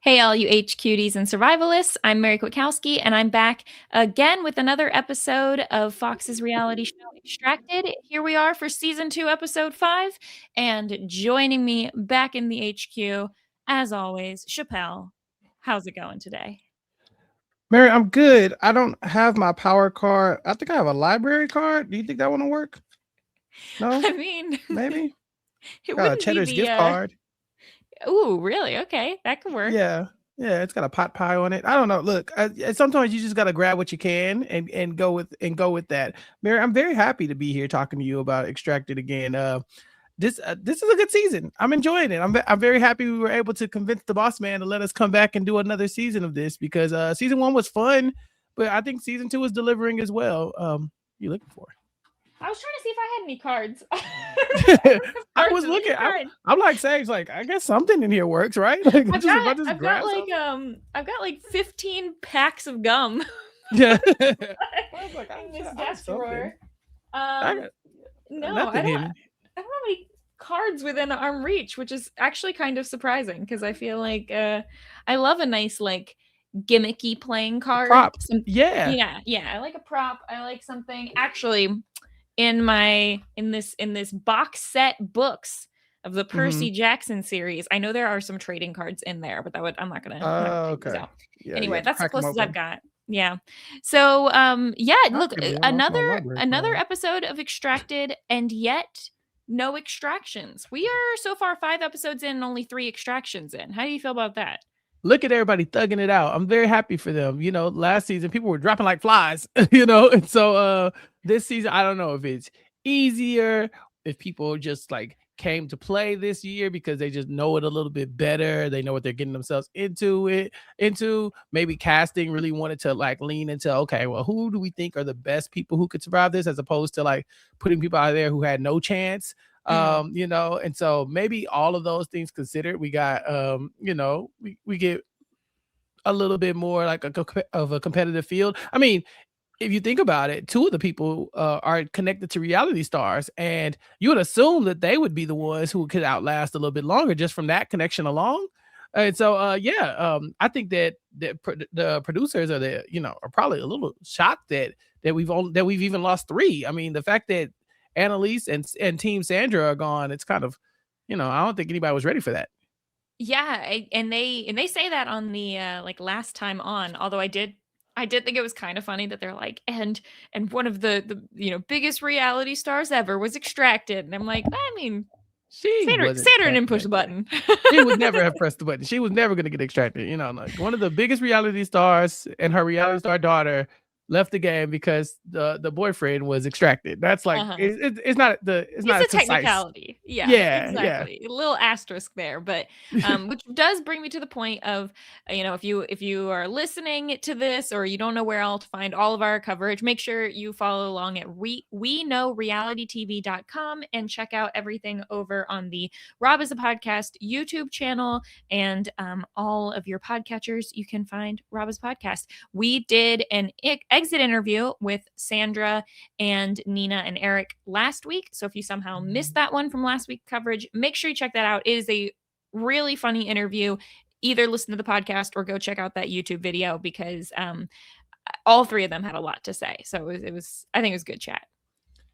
Hey, all you H cuties and survivalists. I'm Mary Kwiatkowski, and I'm back again with another episode of Fox's reality show, Extracted. Here we are for season 2, episode 5. And joining me back in the HQ, as always, Chappell. How's it going today? Mary, I'm good. I don't have my power card. I think I have a library card. Do you think that one will work? No? I mean, Maybe? it Got a wouldn't be Cheddar's gift the. card. Ooh, really? Okay, that could work. Yeah. Yeah, it's got a pot pie on it. I don't know. Look, sometimes you just got to grab what you can and go with that. Mary, I'm very happy to be here talking to you about Extracted again. This is a good season. I'm enjoying it. I'm very happy we were able to convince the boss man to let us come back and do another season of this because season 1 was fun, but I think season 2 is delivering as well. You looking for? I was trying to see if I had any cards. I was looking. I'm like Sage. Like I guess something in here works, right? Like I've got like 15 packs of gum. Yeah. In this desk drawer. No, I don't have any cards within arm reach, which is actually kind of surprising because I feel like I love a nice like gimmicky playing card. Prop. Yeah. I like a prop. I like something actually in this box set books of the Percy Jackson series. I know there are some trading cards in there, but I'm not gonna take these out. Yeah, anyway, that's the closest I've got. Yeah. So look, another episode of Extracted, and yet no extractions. We are so far 5 episodes in and only 3 extractions in. How do you feel about that? Look at everybody thugging it out. I'm very happy for them. You know, last season people were dropping like flies, and so this season, I don't know if it's easier, if people just like came to play this year because they just know it a little bit better. They know what they're getting themselves into. Maybe casting really wanted to like lean into, okay, well, who do we think are the best people who could survive this, as opposed to like putting people out there who had no chance. And so maybe all of those things considered, we got we get a little bit more like of a competitive field. I mean, if you think about it, 2 of the people are connected to reality stars, and you would assume that they would be the ones who could outlast a little bit longer just from that connection alone. And so I think that the producers are probably a little shocked that we've even lost 3. I mean, the fact that Annalise and Team Sandra are gone, it's kind of, I don't think anybody was ready for that. Yeah, and they say that on the like last time on, although I did think it was kind of funny that they're like, and one of the biggest reality stars ever was extracted. And I'm like, I mean, Sandra didn't push the button. She would never have pressed the button. She was never going to get extracted. Like one of the biggest reality stars and her reality star daughter left the game because the boyfriend was extracted. That's like it's not a technicality. Yeah, exactly. A little asterisk there, but which does bring me to the point of if you are listening to this or you don't know where else to find all of our coverage, make sure you follow along at we know realitytv.com and check out everything over on the Rob is a Podcast YouTube channel and all of your podcatchers. You can find Rob is a Podcast. We did an exit interview with Sandra and Nina and Eric last week. So if you somehow missed that one from last week's coverage, make sure you check that out. It is a really funny interview. Either listen to the podcast or go check out that YouTube video because all 3 of them had a lot to say. So I think it was good chat.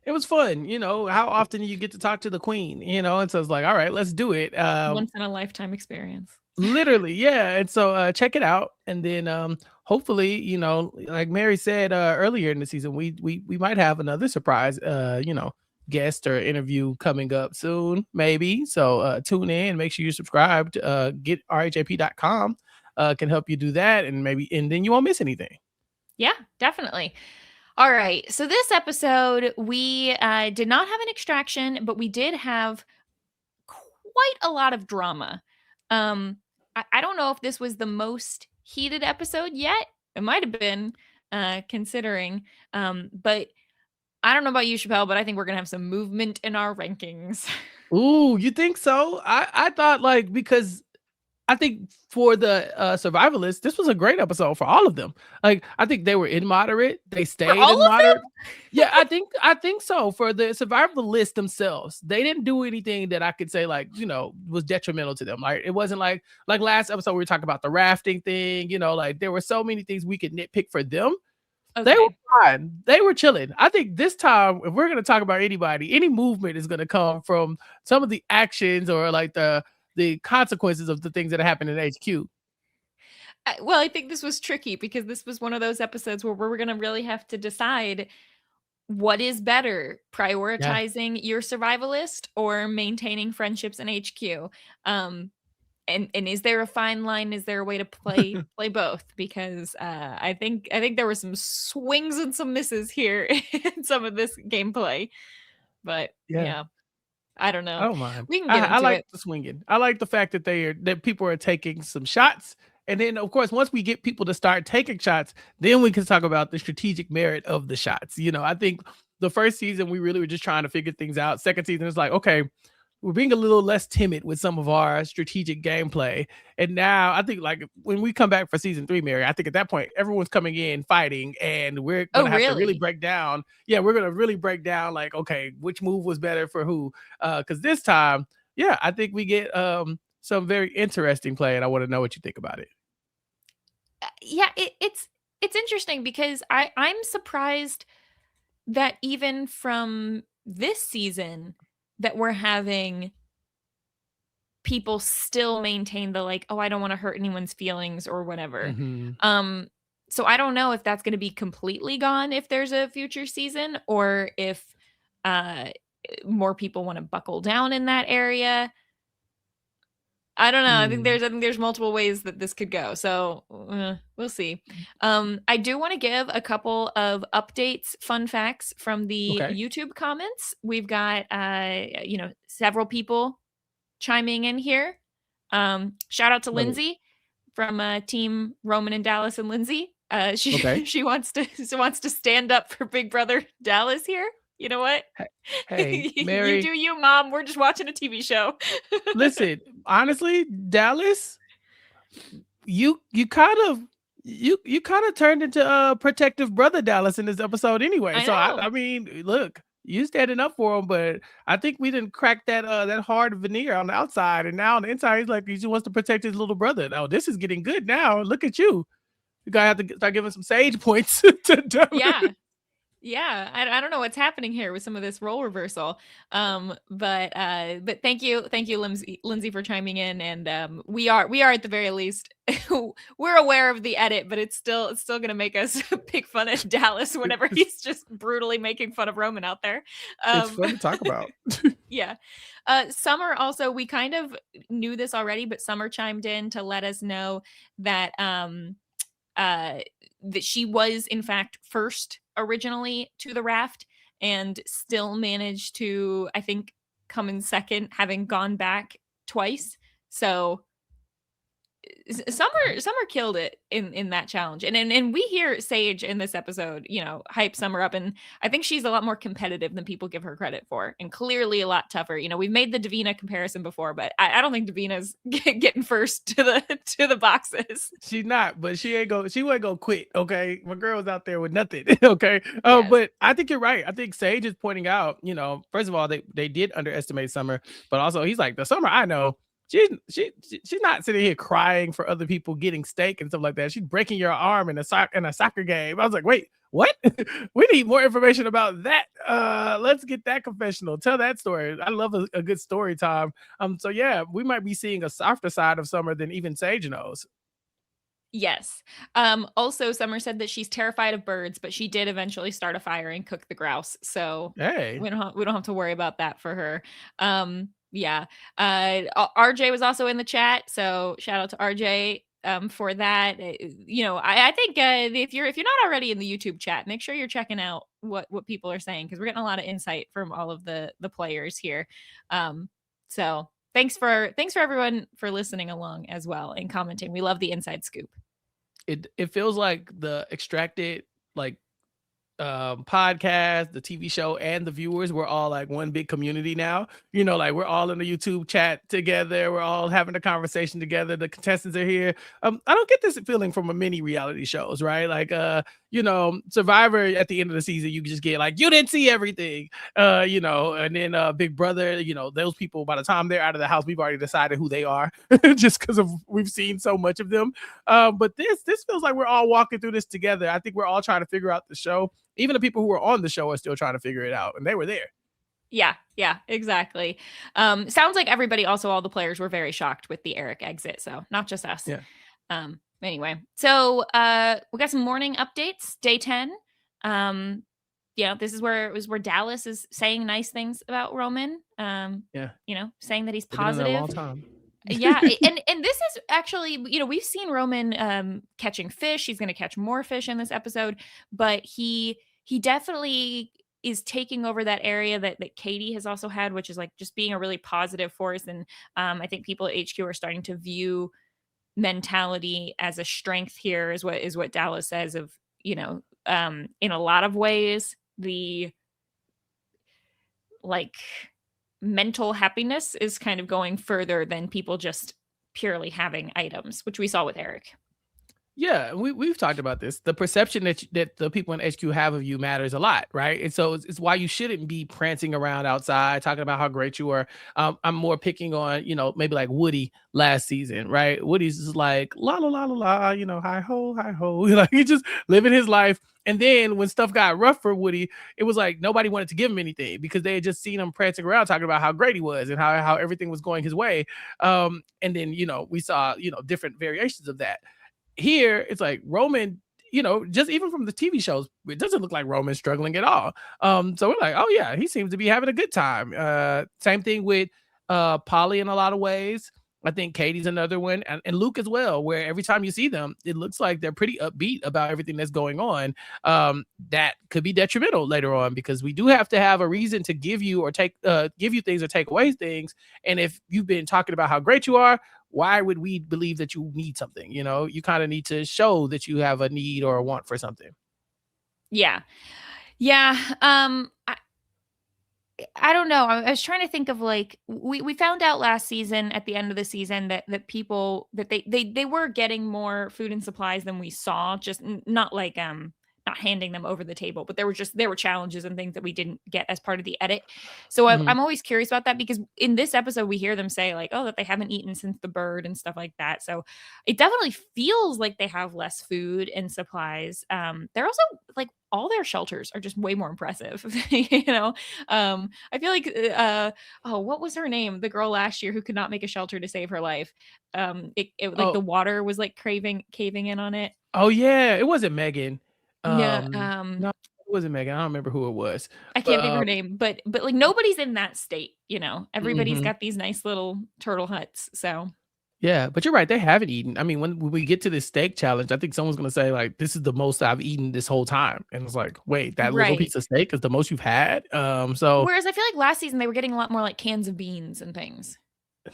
It was fun. How often do you get to talk to the queen, and so it's like, all right, let's do it. Once in a lifetime experience. Literally, yeah. And so check it out, and then hopefully, like Mary said earlier in the season, we might have another surprise guest or interview coming up soon, maybe. So tune in and make sure you're subscribed. Get RHAP.com can help you do that, and then you won't miss anything. Yeah, definitely. All right, so this episode we did not have an extraction, but we did have quite a lot of drama. I don't know if this was the most heated episode yet. It might have been, considering. But I don't know about you, Chappell, but I think we're going to have some movement in our rankings. Ooh, you think so? I thought because I think for the survivalists, this was a great episode for all of them. Like, I think they were in moderate. They For stayed all in of them? moderate. Yeah, I think so. For the survivalists themselves, they didn't do anything that I could say like, was detrimental to them. Like, it wasn't like last episode we were talking about the rafting thing. Like there were so many things we could nitpick for them. They were Okay. fine. They were chilling. I think this time, if we're gonna talk about anybody, any movement is gonna come from some of the actions or like the consequences of the things that happen in HQ. Well, I think this was tricky because this was one of those episodes where we're going to really have to decide what is better, Yeah. prioritizing your survivalist or maintaining friendships in HQ. And is there a fine line? Is there a way to play both? Because I think there were some swings and some misses here in some of this gameplay. But Yeah. yeah, I don't I know. don't mind. We can get I into like it. the swinging. I like the fact that people are taking some shots, and then of course once we get people to start taking shots, then we can talk about the strategic merit of the shots. I think the first season we really were just trying to figure things out. Second season is like, okay, we're being a little less timid with some of our strategic gameplay. And now I think like when we come back for season 3, Mary, I think at that point everyone's coming in fighting, and we're Oh, gonna have to really really? break down. Yeah, we're gonna really break down like, okay, which move was better for who. Because this time, yeah, I think we get some very interesting play, and I want to know what you think about it. Yeah, it's interesting because I'm surprised that even from this season that we're having people still maintain the like, oh, I don't want to hurt anyone's feelings or whatever. Hmm. Um, so I don't know if that's going to be completely gone if there's a future season or if uh more people want to buckle down in that area. I don't know. I think there's multiple ways that this could go. So we'll see. I do want to give a couple of updates, fun facts from the Okay. YouTube comments. We've got several people chiming in here. Shout out to Love it. Lindsay from Team Roman and Dallas and Lindsay. Okay. She wants to stand up for Big Brother Dallas here. You know what? Hey, hey, You do Mary. you, mom. We're just watching a TV show. Listen, honestly, Dallas, you kind of you kind of turned into a protective brother Dallas in this episode anyway. I So I know. mean, look, you standing up for him, but I think we didn't crack that hard veneer on the outside, and now on the inside he's like he just wants to protect his little brother. Now this is getting good. Now look at you. You gotta have to start giving some sage points to Dallas. Yeah. Yeah, I don't know what's happening here with some of this role reversal. But thank you, Lindsay, for chiming in. And we are at the very least we're aware of the edit, but it's still gonna make us pick fun at Dallas whenever It's, he's just brutally making fun of Roman out there. it's Um, fun to talk about. yeah. Summer also, we kind of knew this already, but Summer chimed in to let us know that uh that she was in fact first originally to the raft and still managed to, I think, come in second, having gone back twice. So Summer killed it in that challenge, and we hear Sage in this episode, hype Summer up, and I think she's a lot more competitive than people give her credit for, and clearly a lot tougher. We've made the Davina comparison before, but I don't think Davina's getting first to the boxes. She's not, but she wasn't gonna quit. Okay. My girl was out there with nothing. Okay. Yes. But I think you're right. I think Sage is pointing out, first of all, they did underestimate Summer, but also he's like, the Summer I know, she's not sitting here crying for other people getting steak and stuff like that. She's breaking your arm in a soccer game. I was like, wait, what? We need more information about that. Let's get that confessional. Tell that story. I love a good story time. So yeah, we might be seeing a softer side of Summer than even Sage knows. Yes. Also, Summer said that she's terrified of birds, but she did eventually start a fire and cook the grouse. So Hey. we don't have to worry about that for her. Yeah. RJ was also in the chat, so shout out to RJ for that. I think if you're not already in the YouTube chat, make sure you're checking out what people are saying, because we're getting a lot of insight from all of the players here. So thanks for everyone for listening along as well and commenting. We love the inside scoop. It feels like the extracted like podcast, the TV show, and the viewers, we're all like one big community now. Like we're all in the YouTube chat together. We're all having a conversation together. The contestants are here. I don't get this feeling from a many reality shows, right? Like Survivor at the end of the season, you just get like, you didn't see everything. And then Big Brother, those people, by the time they're out of the house, we've already decided who they are just because of we've seen so much of them. But this feels like we're all walking through this together. I think we're all trying to figure out the show. Even the people who were on the show are still trying to figure it out, and they were there. Yeah, exactly. Sounds like everybody, also all the players, were very shocked with the Eric exit, so not just us. Yeah. Anyway, so we got some morning updates. Day 10. This is where Dallas is saying nice things about Roman. Saying that he's positive. All time. Yeah, and this is actually, we've seen Roman catching fish. He's going to catch more fish in this episode, but he definitely is taking over that area that Katie has also had, which is like just being a really positive force. And I think people at HQ are starting to view mentality as a strength here, is what Dallas says. Of in a lot of ways, the like mental happiness is kind of going further than people just purely having items, which we saw with Eric. Yeah, we've talked about this. The perception that the people in HQ have of you matters a lot, right? And so it's why you shouldn't be prancing around outside talking about how great you are. I'm more picking on, maybe like Woody last season, right? Woody's just like la la la la la, hi ho, like he just living his life. And then when stuff got rough for Woody, it was like nobody wanted to give him anything because they had just seen him prancing around talking about how great he was and how everything was going his way. And then we saw different variations of that. Here it's like Roman, just even from the TV shows, it doesn't look like Roman's struggling at all. So we're like, oh yeah, he seems to be having a good time. Same thing with Polly in a lot of ways. I think Katie's another one, and Luke as well, where every time you see them, it looks like they're pretty upbeat about everything that's going on. That could be detrimental later on, because we do have to have a reason to give you things or take away things. And if you've been talking about how great you are, why would we believe that you need something? You kind of need to show that you have a need or a want for something. Yeah. I don't know. I was trying to think of, like, we found out last season, at the end of the season, that people, that they were getting more food and supplies than we saw, just not like not handing them over the table, but there were challenges and things that we didn't get as part of the edit. So I'm always curious about that, because in this episode we hear them say like, oh, that they haven't eaten since the bird and stuff like that. So it definitely feels like they have less food and supplies. They're also like, all their shelters are just way more impressive. I feel like what was her name? The girl last year who could not make a shelter to save her life. The water was like caving in on it. Oh yeah, it wasn't Megan. Yeah. No, it wasn't Megan. I don't remember who it was. I can't think of her name, but like nobody's in that state, Everybody's got these nice little turtle huts. So yeah, but you're right. They haven't eaten. I mean, when we get to this steak challenge, I think someone's going to say like, this is the most I've eaten this whole time. And it's like, wait, that little piece of steak is the most you've had. So whereas I feel like last season they were getting a lot more like cans of beans and things.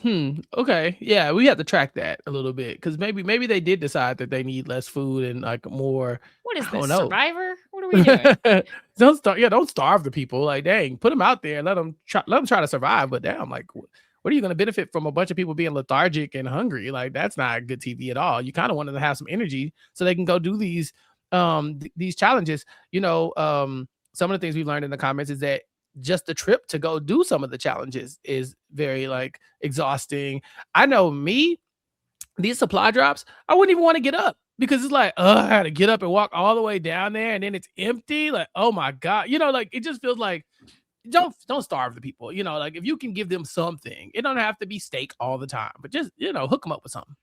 Okay. Yeah, we have to track that a little bit, because maybe they did decide that they need less food and like more. What is this, Survivor? What are we doing? Don't starve the people. Like, dang, put them out there, let them try to survive. But damn, like, what are you going to benefit from a bunch of people being lethargic and hungry? Like, that's not good TV at all. You kind of want them to have some energy so they can go do these challenges. Some of the things we learned in the comments is that just the trip to go do some of the challenges is very like exhausting. I know me, these supply drops, I wouldn't even want to get up, because it's like, I had to get up and walk all the way down there, and then it's empty. Like, oh my God, like it just feels like, don't starve the people. Like, if you can give them something, it don't have to be steak all the time, but just hook them up with something.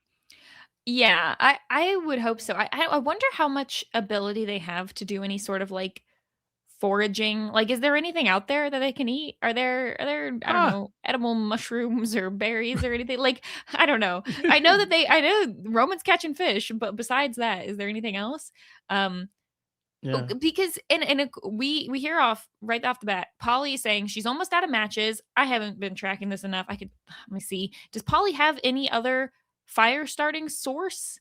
Yeah, I would hope so. I wonder how much ability they have to do any sort of like foraging. Like, is there anything out there that they can eat? Are there I don't know, edible mushrooms or berries or anything? Like, I don't know. I know Roman's catching fish, but besides that, is there anything else? Yeah. Because we hear right off the bat, Polly is saying she's almost out of matches. I haven't been tracking this enough. Let me see. Does Polly have any other fire starting source?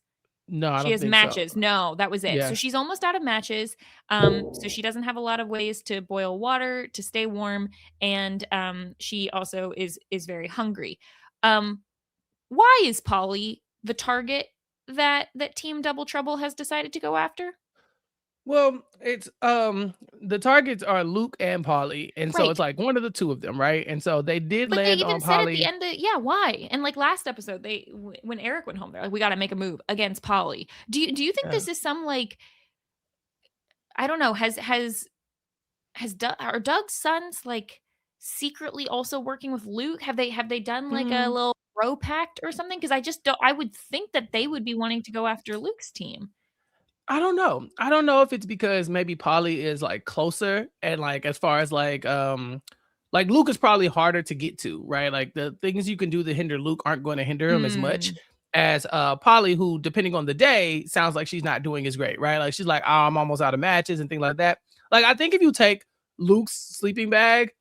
No, I She don't has think so. matches. No, that was it. So Yeah. she's almost out of matches. So she doesn't have a lot of ways to boil water to stay warm, and she also is very hungry. Um, why is Polly the target that Team Double Trouble has decided to go after? Well, it's the targets are Luke and Polly, and so Right. it's like one of the two of them, right? And so they did But they land even on said at the Polly. end of yeah, why? And like last episode, when Eric went home, they're like, we got to make a move against Polly. Do you think Yeah. this is some like I don't know? Has Doug's sons like secretly also working with Luke? Have they done like a Mm, little bro pact or something? Because I just don't. I would think that they would be wanting to go after Luke's team. I don't know. I don't know if it's because maybe Polly is like closer and like as far as like Luke is probably harder to get to, right? Like the things you can do to hinder Luke aren't going to hinder him as much Mm, as Polly, who depending on the day sounds like she's not doing as great, right? Like she's like, oh, I'm almost out of matches and things like that. Like I think if you take Luke's sleeping bag,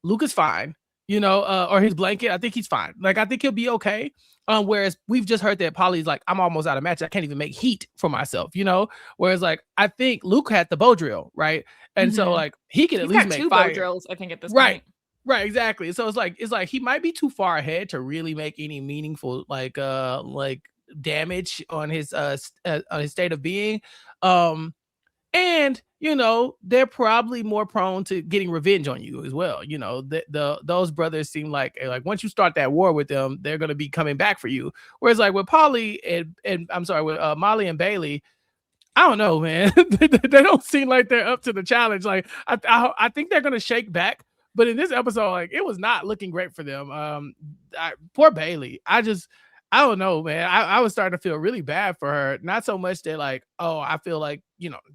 Luke is fine, or his blanket, I think he's fine. Like I think he'll be okay. Whereas we've just heard that Polly's like, I'm almost out of match. I can't even make heat for myself. Whereas like I think Luke had the bow drill, right? And so mhm. like he can at He's least got make two bow fire. drills, I think, at this Right. point. Right, exactly. So it's like he might be too far ahead to really make any meaningful like damage on his state of being. Um and they're probably more prone to getting revenge on you as well. Those brothers seem like once you start that war with them, they're gonna be coming back for you. Whereas like with Polly and I'm sorry, with Molly and Bailey, I don't know, man. They don't seem like they're up to the challenge. Like I think they're gonna shake back, but in this episode, like it was not looking great for them. Poor Bailey. I don't know, man. I was starting to feel really bad for her. Not so much that like, oh, I feel like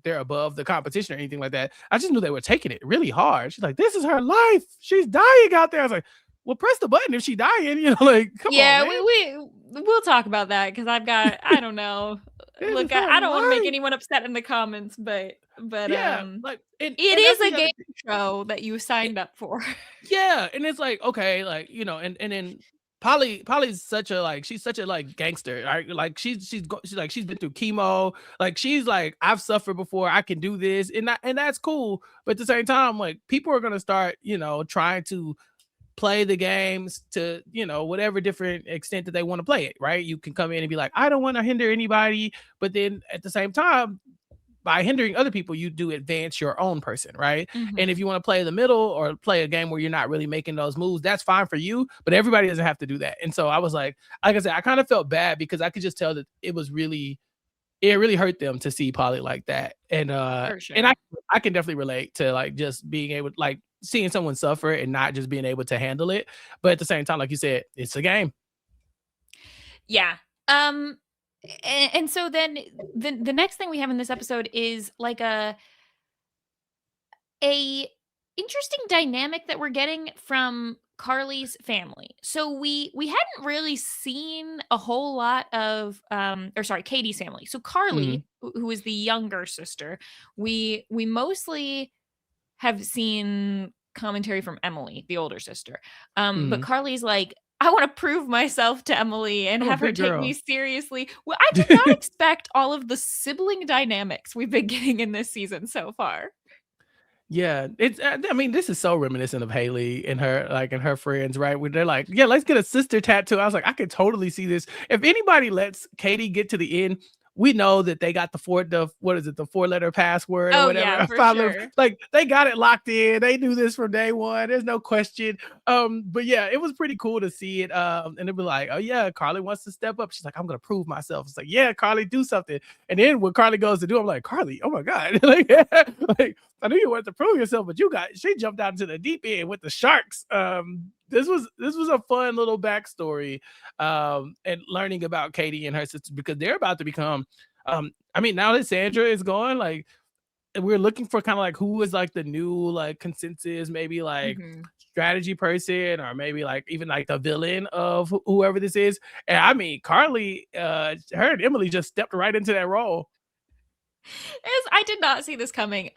they're above the competition or anything like that. I just knew they were taking it really hard. She's like, this is her life. She's dying out there. I was like, well, press the button if she's dying. Like, come on, Yeah, man. we'll talk about that because I've got I don't know. This Look, is her I don't want to make life. anyone upset in the comments, but Yeah, like it and is that's a the other game thing. show that you signed up for. Yeah, and it's like, okay, like, and then Polly's such a like she's such a like gangster, right? Like she's like she's been through chemo, like she's like I've suffered before, I can do this, and that's cool. But at the same time, like people are gonna start, trying to play the games to whatever different extent that they want to play it, right? You can come in and be like, I don't want to hinder anybody, but then at the same time by hindering other people, you do advance your own person, right? And if Mhm. you want to play the middle or play a game where you're not really making those moves, that's fine for you, but everybody doesn't have to do that. And so I was like I said, I kind of felt bad because I could just tell that it really hurt them to see Polly like that. For And I sure. I can definitely relate to like just being able like seeing someone suffer and not just being able to handle it. But at the same time, like you said, it's a game. Yeah. Um and so then the next thing we have in this episode is like a interesting dynamic that we're getting from Carly's family. So we hadn't really seen a whole lot of or sorry, Katie's family. So Mm, Carly, who is the younger sister, we mostly have seen commentary from Emily, the older sister. But mm. Carly's like, I want to prove myself to Emily and I'm a have her big take me girl. seriously. Well, I did not expect all of the sibling dynamics we've been getting in this season so far. Yeah, I mean, this is so reminiscent of Haley and her friends, right? Where they're like, "Yeah, let's get a sister tattoo." I was like, I could totally see this. If anybody lets Katie get to the end, we know that they got the what is it, the 4-letter password or Oh whatever, yeah, for 5-letter, sure. like they got it locked in. They knew this from day one. There's no question. But yeah, it was pretty cool to see it. And it'd be like, oh yeah, Carly wants to step up. She's like, I'm gonna prove myself. It's like, yeah, Carly, do something. And then when Carly goes to do, I'm like, Carly, oh my god, like I knew you wanted to prove yourself, but she jumped out into the deep end with the sharks. This was a fun little backstory, and learning about Katie and her sister because they're about to become. I mean, now that Sandra is gone, like we're looking for kind of like who is like the new like consensus, maybe like Mhm. strategy person, or maybe like even like the villain of whoever this is. And I mean, Carly, her and Emily just stepped right into that role. I did not see this coming.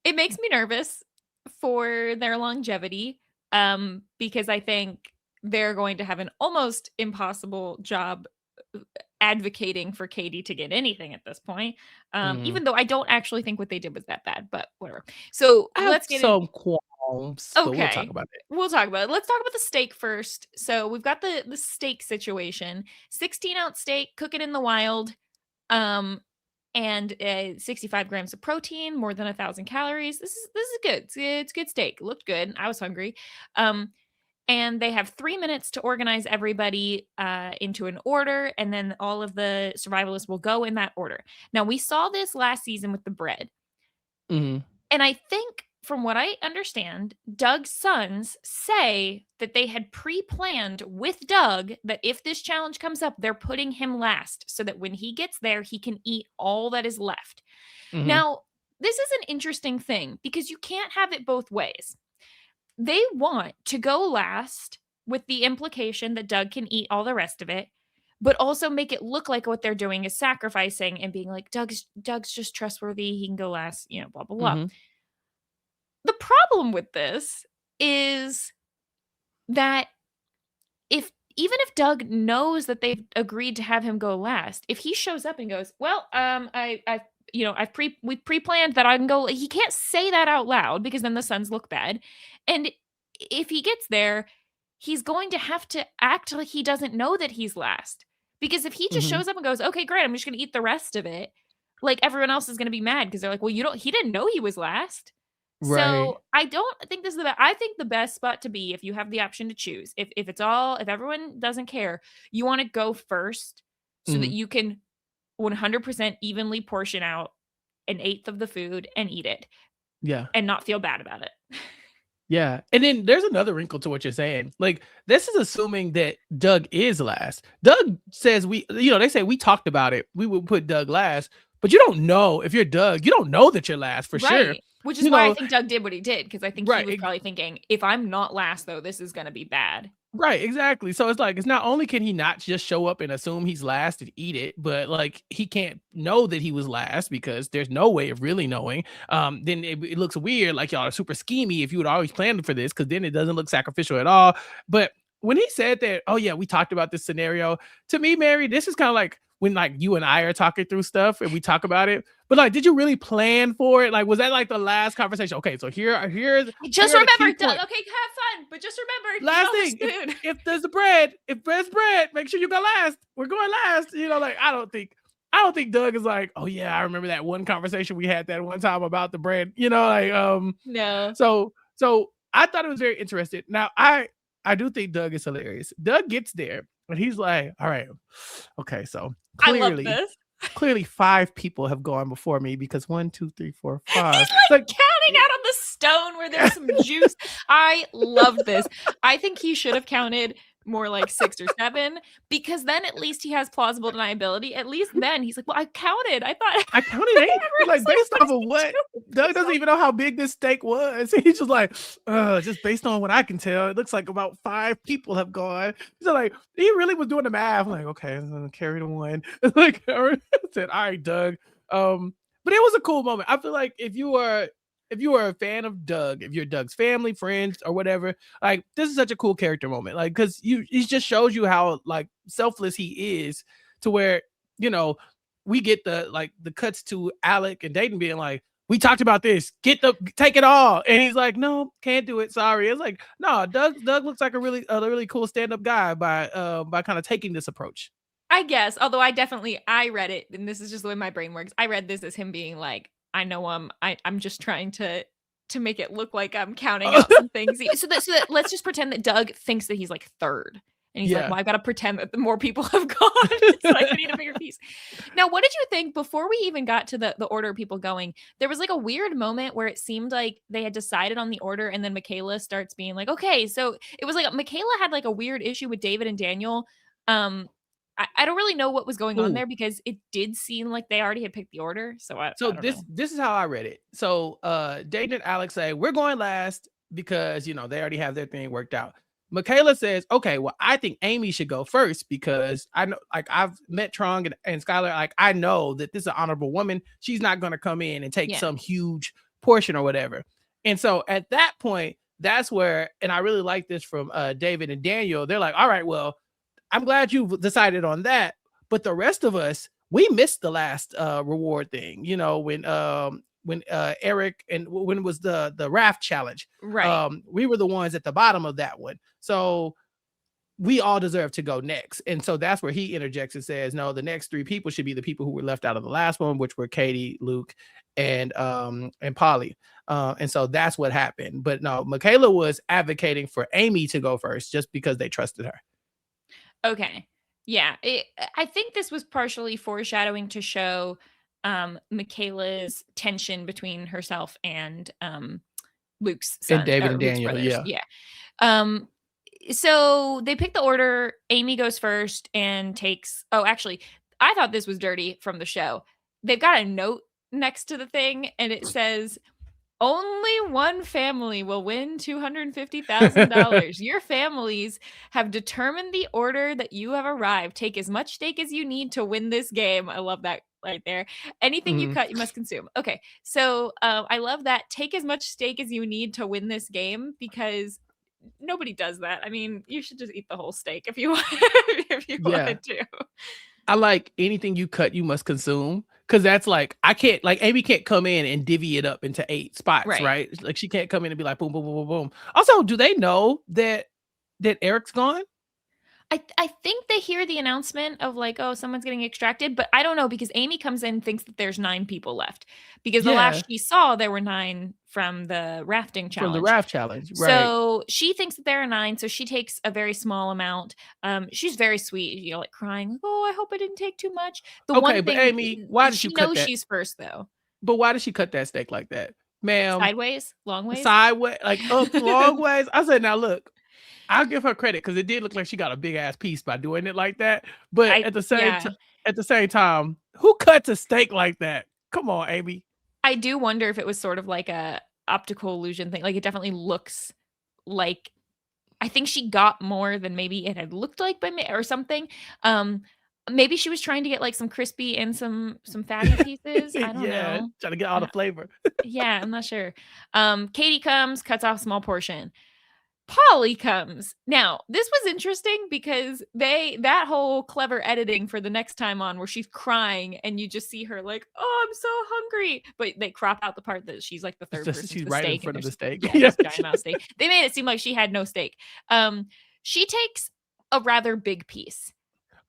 It makes me nervous for their longevity, because I think they're going to have an almost impossible job advocating for Katie to get anything at this point. Even though I don't actually think what they did was that bad, but whatever. So I have let's get in. some qualms, but we'll talk Okay. about it. We'll talk about it. Let's talk about the steak first. So we've got the steak situation. 16-ounce steak, cook it in the wild. And 65 grams of protein, more than 1,000 calories. This is good. It's good steak. It looked good. I was hungry. And they have 3 minutes to organize everybody into an order, and then all of the survivalists will go in that order. Now, we saw this last season with the bread. Mhm. And I think, from what I understand, Doug's sons say that they had pre-planned with Doug that if this challenge comes up, they're putting him last so that when he gets there, he can eat all that is left. Mhm. Now, this is an interesting thing because you can't have it both ways. They want to go last with the implication that Doug can eat all the rest of it, but also make it look like what they're doing is sacrificing and being like, Doug's just trustworthy. He can go last, blah, blah, blah. Mhm. The problem with this is that even if Doug knows that they've agreed to have him go last, if he shows up and goes, well, we pre-planned that I can go, he can't say that out loud because then the sons look bad. And if he gets there, he's going to have to act like he doesn't know that he's last. Because if he just Mhm. shows up and goes, okay, great, I'm just going to eat the rest of it, like everyone else is going to be mad because they're like, well, he didn't know he was last. Right. So I don't think this is I think the best spot to be, if you have the option to choose, if everyone doesn't care, you want to go first so that Mhm. you can 100% evenly portion out an eighth of the food and eat it Yeah. and not feel bad about it. Yeah. And then there's another wrinkle to what you're saying. Like, this is assuming that Doug is last. Doug says they say we talked about it. We would put Doug last, but you don't know if you're Doug. You don't know that you're last for sure. Right. Which is You why I know, think Doug did what he did, because I think he was right. probably thinking, if I'm not last, though, this is going to be bad. Right, exactly. So it's like, it's not only can he not just show up and assume he's last and eat it, but like he can't know that he was last because there's no way of really knowing. Then it looks weird, like y'all are super schemy if you would always planned for this, because then it doesn't look sacrificial at all. But when he said that, oh yeah, we talked about this scenario. To me, Mary, this is kind of like when like you and I are talking through stuff and we talk about it. But like, did you really plan for it? Like, was that like the last conversation? Okay, so here's Just here are the key remember, Doug, points. okay, have fun, but just remember, Last you thing, know the spoon. if there's bread, make sure you go last. We're going last. Like I don't think Doug is like, oh yeah, I remember that one conversation we had that one time about the bread. No. So I thought it was very interesting. Now I do think Doug is hilarious. Doug gets there and he's like, all right, okay, so I love this. clearly 5 people have gone before me because 1, 2, 3, 4, 5. He's like counting out on the stone where there's some juice. I love this. I think he should have counted more like 6 or 7, because then at least he has plausible deniability. At least then he's like, well, I counted. I counted 8. Like, based off of what? Doug doesn't even know how big this steak was. He's just like, just based on what I can tell, it looks like about 5 people have gone. So like, he really was doing the math. I'm like, okay, I'm gonna carry the 1. Like, I said, all right, Doug. But it was a cool moment. I feel like if you are a fan of Doug, if you're Doug's family, friends, or whatever, like this is such a cool character moment. Like, because he just shows you how like selfless he is, to where we get the cuts to Alec and Dayton being like, we talked about this, take it all, and he's like, no, can't do it, sorry. It's like, no, Doug looks like a really cool stand-up guy by kind of taking this approach. I guess, although I read it, and this is just the way my brain works. I read this as him being like, I know I'm just trying to make it look like I'm counting out some things. So that let's just pretend that Doug thinks that he's like third. And he's like, well, I got to pretend that the more people have gone. So I need a bigger piece. Now, what did you think before we even got to the order of people going? There was like a weird moment where it seemed like they had decided on the order, and then Michaela starts being like, okay. So it was like Michaela had like a weird issue with David and Daniel. I don't really know what was going on there, because it did seem like they already had picked the order. So I don't know. This is how I read it. So Dayton and Alex say, we're going last because they already have their thing worked out. Michaela says, okay, well, I think Amy should go first because I know, like, I've met Trong and Skylar. Like, I know that this is an honorable woman. She's not going to come in and take some huge portion or whatever. And so at that point, that's where, and I really like this from David and Daniel. They're like, all right, well, I'm glad you've decided on that, But the rest of us, we missed the last reward thing, you know, when Eric and when it was the raft challenge. Right. We were the ones at the bottom of that one. So we all deserve to go next. And so that's where he interjects and says, no, the next 3 people should be the people who were left out of the last one, which were Katie, Luke, and Polly. And so that's what happened. But no, Michaela was advocating for Amy to go first just because they trusted her. Okay. Yeah. I think this was partially foreshadowing to show Michaela's tension between herself and Luke's son, And David or and Luke's Daniel, brothers. yeah. So they pick the order. Amy goes first and takes. Oh, actually, I thought this was dirty from the show. They've got a note next to the thing, and it says, "Only one family will win $250,000. Your families have determined the order that you have arrived. Take as much steak as you need to win this game." I love that right there. Anything you cut, you must consume. Okay, so I love that. Take as much steak as you need to win this game, because nobody does that. I mean, you should just eat the whole steak if you want, if you wanted to. I like anything you cut, you must consume. Cause that's like, I can't, like, Amy can't come in and divvy it up into 8 spots, right? Like, she can't come in and be like, boom, boom, boom, boom, boom. Also, do they know that Eric's gone? I think they hear the announcement of like, oh, someone's getting extracted, but I don't know, because Amy comes in and thinks that there's 9 people left, because the last she saw there were 9 from the rafting challenge. From the raft challenge, right? So she thinks that there are 9, so she takes a very small amount. She's very sweet, you know, like crying, like, oh, I hope I didn't take too much. The one thing, Amy, why did she you cut knows that? she's first though. But why did she cut that steak like that, ma'am? Sideways, long ways, like up long ways. I said, now look, I'll give her credit because it did look like she got a big ass piece by doing it like that. But at the same time, who cuts a steak like that? Come on, Amy. I do wonder if it was sort of like a optical illusion thing. Like, it definitely looks like, I think she got more than maybe it had looked like by me or something. Maybe she was trying to get like some crispy and some fatty pieces. I don't know. Trying to get all the flavor. Yeah, I'm not sure. Katie comes, cuts off a small portion. Polly comes. Now, this was interesting because that whole clever editing for the next time on, where she's crying and you just see her like, oh, I'm so hungry. But they crop out the part that she's like the third person. She's to the right steak, in front of the steak. Yeah, giant amount of steak. They made it seem like she had no steak. She takes a rather big piece.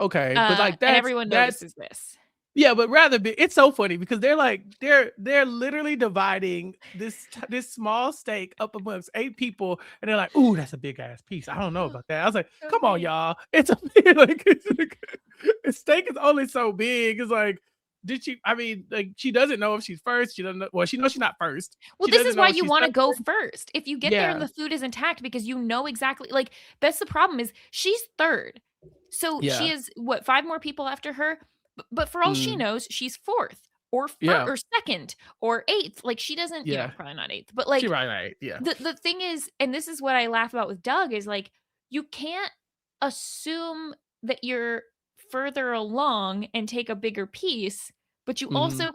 Okay, but like that, and everyone notices this. Yeah, but rather big. It's so funny because they're like they're literally dividing this small steak up amongst 8 people, and they're like, "Ooh, that's a big ass piece." I don't know about that. I was like, "Come on, y'all! It's a like the steak is only so big." It's like, did she? I mean, like, she doesn't know if she's first. She doesn't know. Well, she knows she's not first. Well, this is why you want to go first. If you get there and the food is intact, because you know exactly, like, that's the problem, is she's third. So she is, what, 5 more people after her? But for all she knows, she's 4th or or 2nd or 8th. Like, she doesn't, you know, probably not 8th, but like, right. Yeah. The thing is, and this is what I laugh about with Doug, is like, you can't assume that you're further along and take a bigger piece, but you also,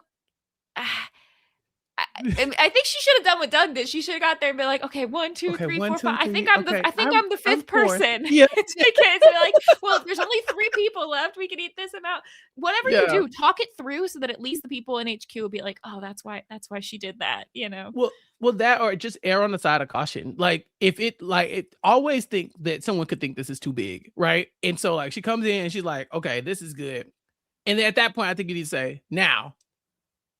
I think she should have done what Doug did. She should have got there and be like, okay, 1, 2, 3, 4, 5. I think I'm the 5th person. Yeah. It's like, well, if there's only 3 people left, we can eat this amount. Whatever you do, talk it through so that at least the people in HQ will be like, oh, that's why she did that, you know? Well, that, or just err on the side of caution. Like, if it always think that someone could think this is too big, right? And so like she comes in and she's like, okay, this is good. And then at that point, I think you need to say, now,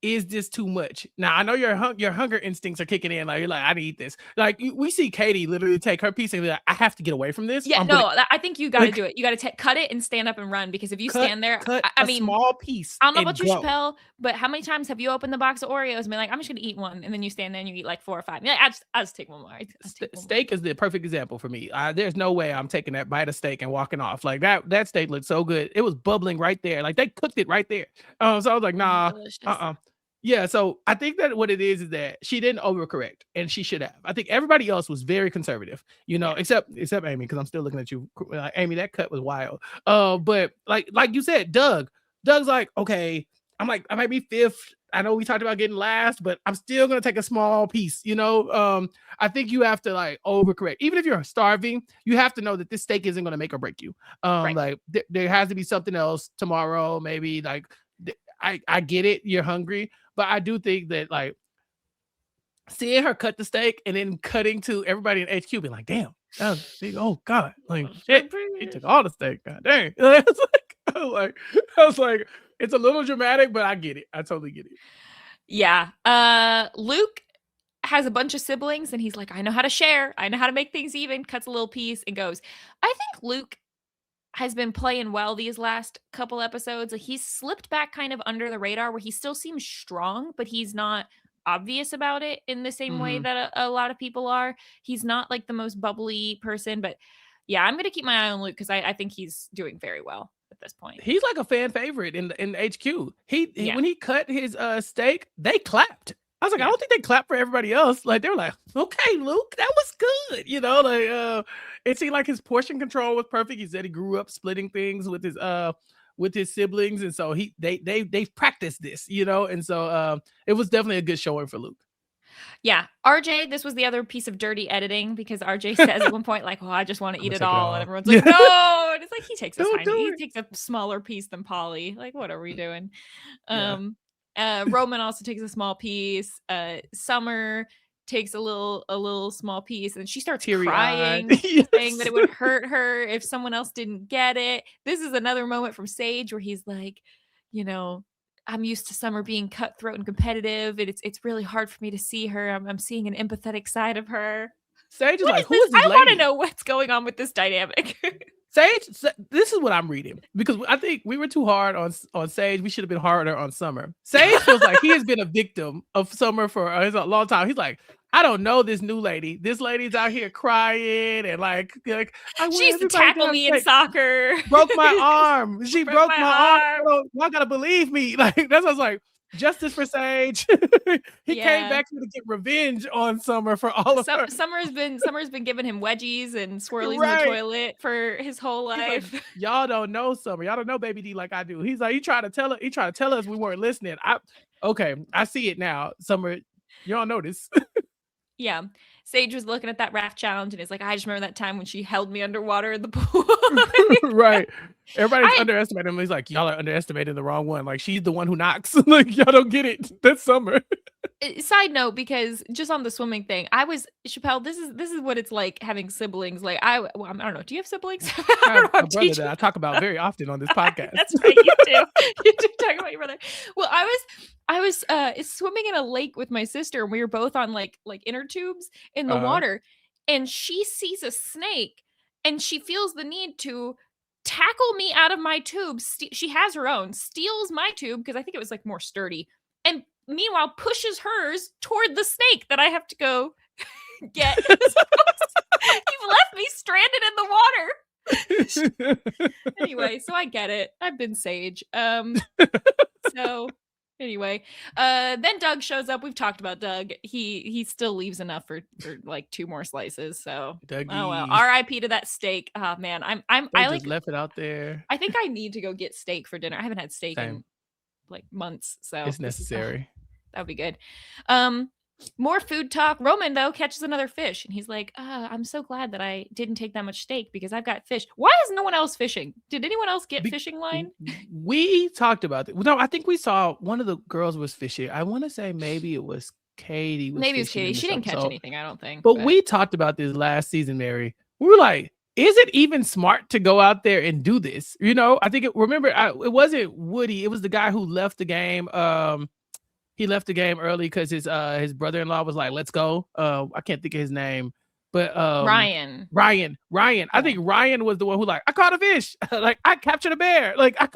is this too much? Now, I know your hunger instincts are kicking in. Like, you're like, I need this. Like, we see Katie literally take her piece and be like, I have to get away from this. Yeah, I think you got to do it. You got to cut it and stand up and run, because if you stand there, I mean, small piece. I don't know about you, Chappell, but how many times have you opened the box of Oreos and been like, I'm just going to eat one, and then you stand there and you eat like 4 or 5? Yeah, I just take one more. Steak is the perfect example for me. There's no way I'm taking that bite of steak and walking off. Like, that steak looked so good. It was bubbling right there. Like, they cooked it right there. So I was like, nah, Yeah, so I think that what it is that she didn't overcorrect, and she should have. I think everybody else was very conservative, you know, except Amy, because I'm still looking at you, Amy. That cut was wild. But like you said, Doug's like, okay, I'm like, I might be 5th. I know we talked about getting last, but I'm still gonna take a small piece. I think you have to like overcorrect. Even if you're starving, you have to know that this steak isn't gonna make or break you. Right. Like there has to be something else tomorrow. Maybe like I get it, you're hungry, but I do think that like seeing her cut the steak and then cutting to everybody in HQ being like, damn, that was big. Oh God, like shit, he took all the steak. God dang. I was like, it's a little dramatic, but I get it. I totally get it. Yeah. Luke has a bunch of siblings and he's like, I know how to share. I know how to make things even. Cuts a little piece and goes. I think Luke has been playing well these last couple episodes. Like he's slipped back kind of under the radar where he still seems strong, but he's not obvious about it in the same way that a lot of people are. He's not like the most bubbly person, but yeah, I'm going to keep my eye on Luke because I think he's doing very well at this point. He's like a fan favorite in HQ. He when he cut his steak, they clapped. I was like, I don't think they clapped for everybody else. Like they were like, okay, Luke, that was good. It seemed like his portion control was perfect. He said he grew up splitting things with his siblings, and so they've practiced this, and so it was definitely a good showing for Luke. Yeah, RJ, this was the other piece of dirty editing because RJ says at one point, like, well, I just want to eat it all. And everyone's like, no. And it's like, he takes he takes a smaller piece than Polly. Like, what are we doing? Roman also takes a small piece. Summer takes a little small piece and she starts crying, saying that it would hurt her if someone else didn't get it. This is another moment from Sage where he's like, I'm used to Summer being cutthroat and competitive. And it's really hard for me to see her. I'm seeing an empathetic side of her. Sage is like, who is this lady? I want to know what's going on with this dynamic. Sage, this is what I'm reading because I think we were too hard on Sage. We should have been harder on Summer. Sage feels like he has been a victim of Summer for a long time. He's like, I don't know this new lady. This lady's out here crying and like she used to tackle me in soccer. Broke my arm. She broke my arm. Y'all gotta believe me. Like that's what I was like. Justice for Sage. He came back to get revenge on Summer for all of her. Summer's been giving him wedgies and swirlies in the toilet for his whole life. Like, y'all don't know Summer. Y'all don't know Baby D like I do. He's like, he tried to tell us we weren't listening. I see it now. Summer, y'all know this. Yeah. Sage was looking at that raft challenge and is like, I just remember that time when she held me underwater in the pool. Right. Everybody's underestimating him. He's like, y'all are underestimating the wrong one. Like, she's the one who knocks. Like, y'all don't get it. That's Summer. Side note, because just on the swimming thing, Chappell, this is what it's like having siblings. Like, I don't know. Do you have siblings? I have a brother that I talk about very often on this podcast. That's right. You do. You do talk about your brother. Well, I was swimming in a lake with my sister and we were both on like inner tubes in the water, and she sees a snake and she feels the need to tackle me out of my tube. She has her own, steals my tube because I think it was like more sturdy, and meanwhile pushes hers toward the snake that I have to go get. You've left me stranded in the water. Anyway, so I get it. I've been Sage. So anyway, then Doug shows up. We've talked about Doug. He still leaves enough for like 2 more slices. So Dougie. Oh well. R.I.P. to that steak. Oh man, I just left it out there. I think I need to go get steak for dinner. I haven't had steak in like months, so it's necessary. That would be good. More food talk. Roman though catches another fish and he's like, I'm so glad that I didn't take that much steak because I've got fish. Why is no one else fishing? Did anyone else get fishing line? We talked about it. No, I think we saw one of the girls was fishing. I want to say maybe it was Katie. Maybe it was Katie. She didn't catch anything, I don't think. But we talked about this last season, Mary. We were like, is it even smart to go out there and do this? I think it wasn't Woody. It was the guy who left the game. He left the game early because his brother-in-law was like, let's go. I can't think of his name, but Ryan. I think Ryan was the one who like, I caught a fish. Like I captured a bear. Like I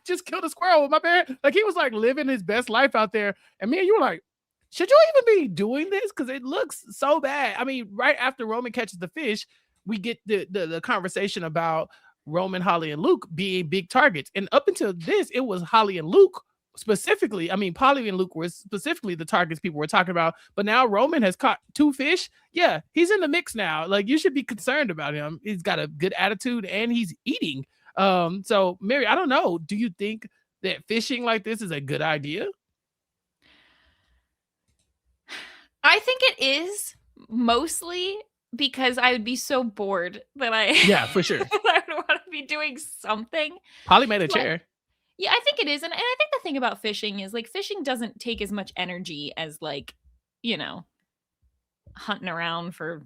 just killed a squirrel with my bear. Like he was like living his best life out there. And me and you were like, should you even be doing this? Because it looks so bad. I mean, right after Roman catches the fish, we get the conversation about Roman, Holly, and Luke being big targets. And up until this, it was Holly and Luke specifically. I mean, Polly and Luke were specifically the targets people were talking about, but now Roman has caught 2 fish. Yeah, he's in the mix now. Like you should be concerned about him. He's got a good attitude and he's eating. So Mary, I don't know. Do you think that fishing like this is a good idea? I think it is mostly because I would be so bored that Yeah, for sure. I would want to be doing something. Probably made a So chair. yeah, I think it is, and I think the thing about fishing is, like, fishing doesn't take as much energy as, like, you know, hunting around for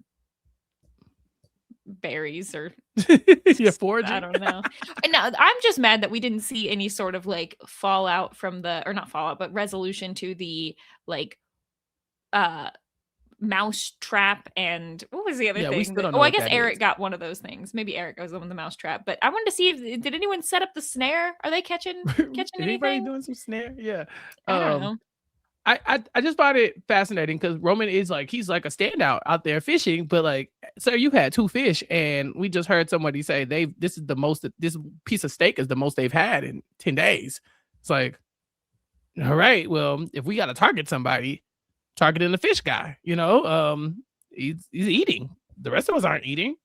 berries or You're I foraging. don't know. And now I'm just mad that we didn't see any sort of, like, fallout from the or not fallout, but resolution to the, like, uh mouse trap and what was the other Yeah, we thing still that don't oh, know I what guess that is. Eric got one of those things. Maybe Eric was the one with the mouse trap, but I wanted to see if did anyone set up the snare? Are they catching Anybody anything? doing some snare? Yeah. I don't Um, know. I just find it fascinating because Roman is like he's like a standout out there fishing, but like, sir, you had 2 fish, and we just heard somebody say this is the most this piece of steak is the most they've had in 10 days. It's like, all right, well, if we gotta target somebody, targeting the fish guy, he's eating. The rest of us aren't eating.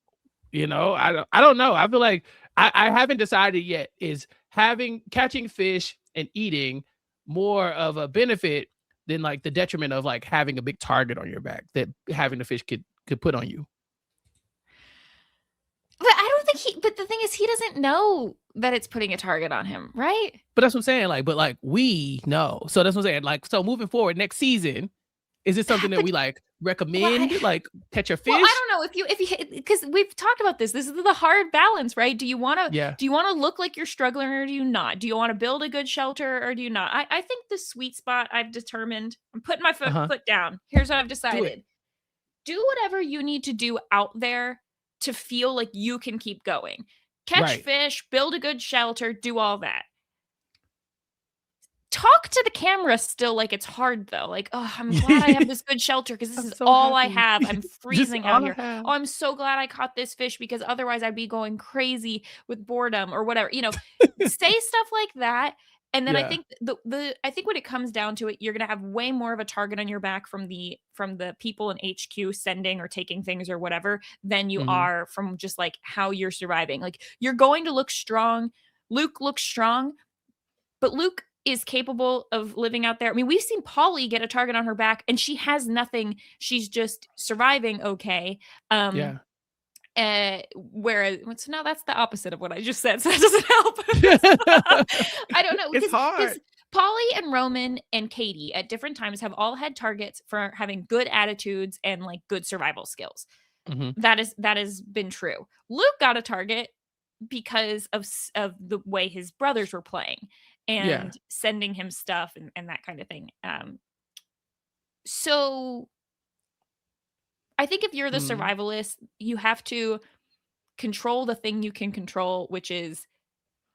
I don't know. I feel like I haven't decided yet. Is catching fish and eating more of a benefit than like the detriment of like having a big target on your back that having the fish could put on you? But I don't think but the thing is he doesn't know that it's putting a target on him, right? But that's what I'm saying. Like we know. So that's what I'm saying. Like, so moving forward next season, is it something that But we like well, recommend? Like catch your well, I fish? don't know if you because we've talked about this. This is the hard balance, right? Yeah. Do you want to look like you're struggling or do you not? Do you want to build a good shelter or do you not? I think the sweet spot I've determined. I'm putting my Uh-huh. foot down. Here's what I've Do it. decided. Do whatever you need to do out there to feel like you can keep going. Catch Right. fish, build a good shelter, do all that. Talk to the camera still like it's hard though. Like, "Oh, I'm glad I have this good shelter because this I'm is so all I happy. have. I'm Just freezing out all I here. have. Oh, I'm so glad I caught this fish because otherwise I'd be going crazy with boredom or whatever." Say stuff like that. And then I Yeah. think I think when it comes down to it, you're gonna have way more of a target on your back from the people in HQ sending or taking things or whatever than you Mhm. are from just like how you're surviving. Like you're going to look strong. Luke looks strong, but Luke is capable of living out there. I mean, we've seen Polly get a target on her back and she has nothing. She's just surviving okay. Yeah. Whereas so now that's the opposite of what I just said. So that doesn't help. I don't know It's because hard. Polly and Roman and Katie at different times have all had targets for having good attitudes and like good survival skills. Mhm. That has been true. Luke got a target because of the way his brothers were playing Yeah. and sending him stuff and that kind of thing. So I think if you're the Mhm. survivalist, you have to control the thing you can control, which is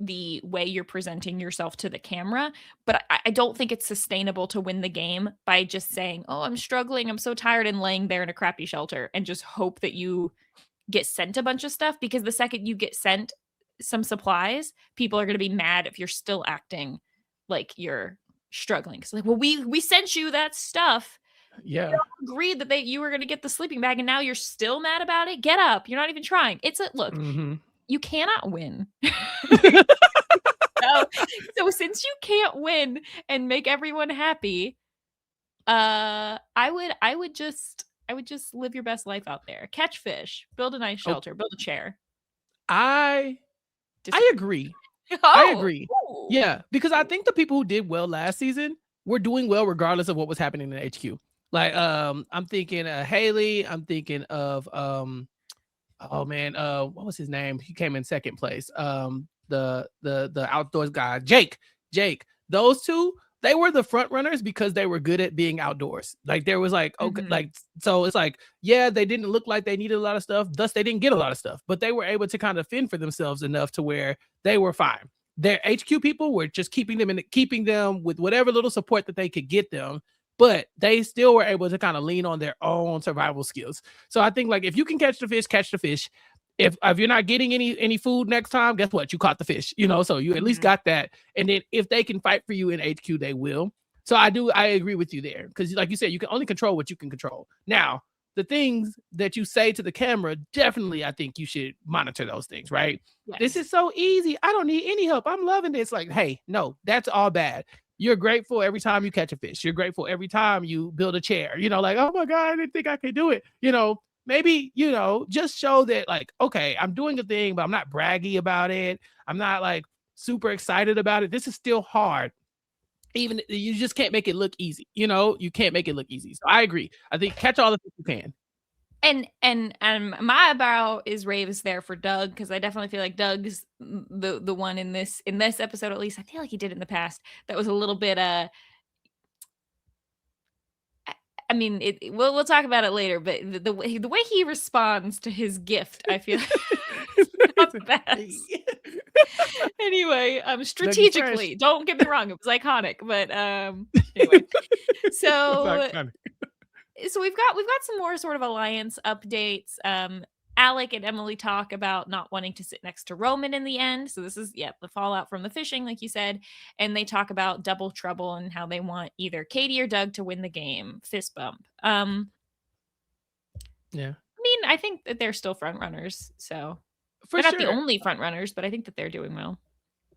the way you're presenting yourself to the camera. But I don't think it's sustainable to win the game by just saying, "Oh, I'm struggling. I'm so tired," and laying there in a crappy shelter and just hope that you get sent a bunch of stuff because the second you get sent some supplies, people are going to be mad if you're still acting like you're struggling. Cuz like, "Well, we sent you that stuff. We Yeah. all agreed that you were going to get the sleeping bag and now you're still mad about it. Get up. You're not even trying." It's a look, Mhm. you cannot win. So, so since you can't win and make everyone happy, I would just live your best life out there. Catch fish, build a nice Oh, shelter, build a chair. I I Disagree. agree. I Oh, agree. ooh. Yeah, because I think the people who did well last season were doing well regardless of what was happening in HQ. Like, I'm thinking Haley. I'm thinking of oh man, what was his name? He came in second place. The outdoors guy, Jake. Jake. Those two, they were the front runners because they were good at being outdoors. Like there was like okay, Mhm. like so it's like yeah, they didn't look like they needed a lot of stuff, thus they didn't get a lot of stuff, but they were able to kind of fend for themselves enough to where they were fine. Their HQ people were just keeping them with whatever little support that they could get them, but they still were able to kind of lean on their own survival skills. So I think like if you can catch the fish, catch the fish. If you're not getting any food next time, guess what? You caught the fish, so you at least Mhm. got that. And then if they can fight for you in HQ, they will. So I agree with you there. Because like you said, you can only control what you can control. Now, the things that you say to the camera, definitely I think you should monitor those things, right? This Yes. is so easy. I don't need any help. I'm loving this. Like, hey, no, that's all bad. You're grateful every time you catch a fish. You're grateful every time you build a chair. Like, oh my God, I didn't think I could do it. Maybe, just show that like, okay, I'm doing a thing, but I'm not braggy about it. I'm not like super excited about it. This is still hard. Even you just can't make it look easy. You can't make it look easy. So I agree. I think catch all the things you can. And my eyebrow is raised there for Doug, because I definitely feel like Doug's the one in this episode, at least. I feel like he did in the past. That was a little bit I mean, we'll talk about it later, but the way he responds to his gift, I feel not the best. Anyway, strategically, don't get me wrong, it was iconic, but anyway. So we've got some more sort of alliance updates. Alec and Emily talk about not wanting to sit next to Roman in the end. So this is the fallout from the fishing, like you said. And they talk about double trouble and how they want either Katie or Doug to win the game. Fist bump. Yeah. I mean, I think that they're still front runners. So they're not the only front runners, but I think that they're doing well.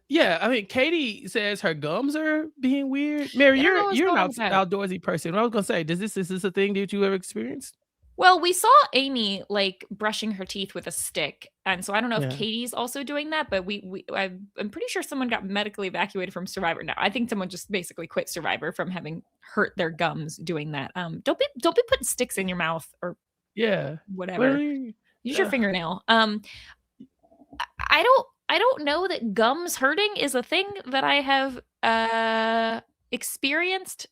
Yeah, I mean, Katie says her gums are being weird. Mary, you're an outdoorsy person. What I was gonna say, is this a thing that you ever experienced? Well, we saw Amy like brushing her teeth with a stick, and so I don't know if Katie's also doing that, but I'm pretty sure someone got medically evacuated from Survivor. Now, I think someone just basically quit Survivor from having hurt their gums doing that. Don't be putting sticks in your mouth or whatever. Use your fingernail. I don't know that gums hurting is a thing that I have experienced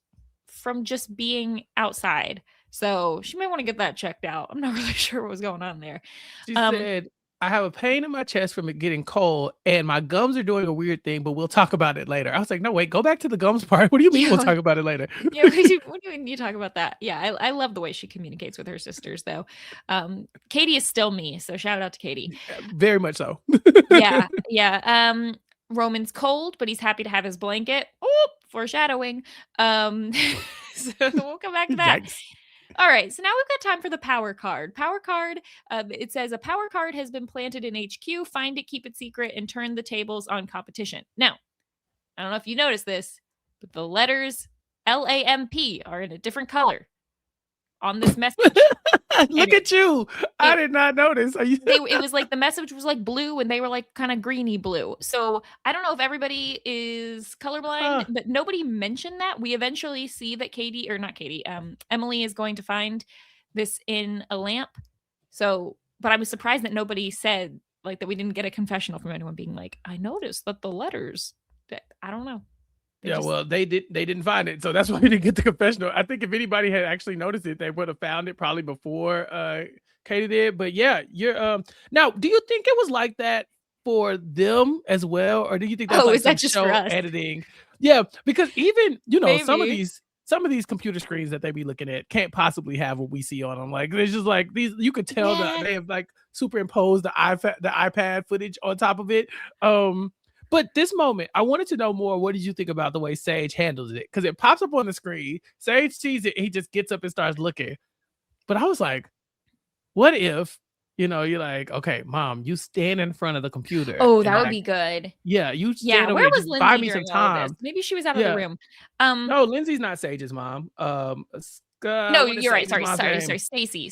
from just being outside. So she may want to get that checked out. I'm not really sure what was going on there. She said, I have a pain in my chest from it getting cold, and my gums are doing a weird thing, but we'll talk about it later. I was like, no, wait, go back to the gums part. What do you mean we'll talk about it later? Yeah, what do you mean you talk about that? Yeah, I love the way she communicates with her sisters, though. Katie is still me, so shout out to Katie. Very much so. Yeah. Roman's cold, but he's happy to have his blanket. Oh, foreshadowing. So we'll come back to that. Yikes. All right, so now we've got time for the power card. Power card, it says a power card has been planted in HQ. Find it, keep it secret, and turn the tables on competition. Now, I don't know if you noticed this, but the letters LAMP are in a different color on this message. Look at you. I did not notice. It was like the message was like blue and they were like kind of greeny blue. So I don't know if everybody is colorblind, but nobody mentioned that. We eventually see that Emily is going to find this in a lamp. So, but I was surprised that nobody said like that we didn't get a confessional from anyone being like, I noticed that the letters that I don't know. Well, they didn't find it, so that's why we didn't get the confessional. I think if anybody had actually noticed it, they would have found it probably before Katie did. But yeah, you're now. Do you think it was like that for them as well, or do you think that's like some show editing? Yeah, because even some of these computer screens that they be looking at can't possibly have what we see on them. Like there's just like these, you could tell that they have like superimposed the iPad footage on top of it. But this moment, I wanted to know more. What did you think about the way Sage handles it? Because it pops up on the screen. Sage sees it. He just gets up and starts looking. But I was like, what if, you're like, okay, Mom, you stand in front of the computer. Oh, that would be good. Yeah, you stand over. Where was Lindsay? Buy me some time. Maybe she was out of the room. No, Lindsay's not Sage's mom. No, you're right. Sorry. Stacy.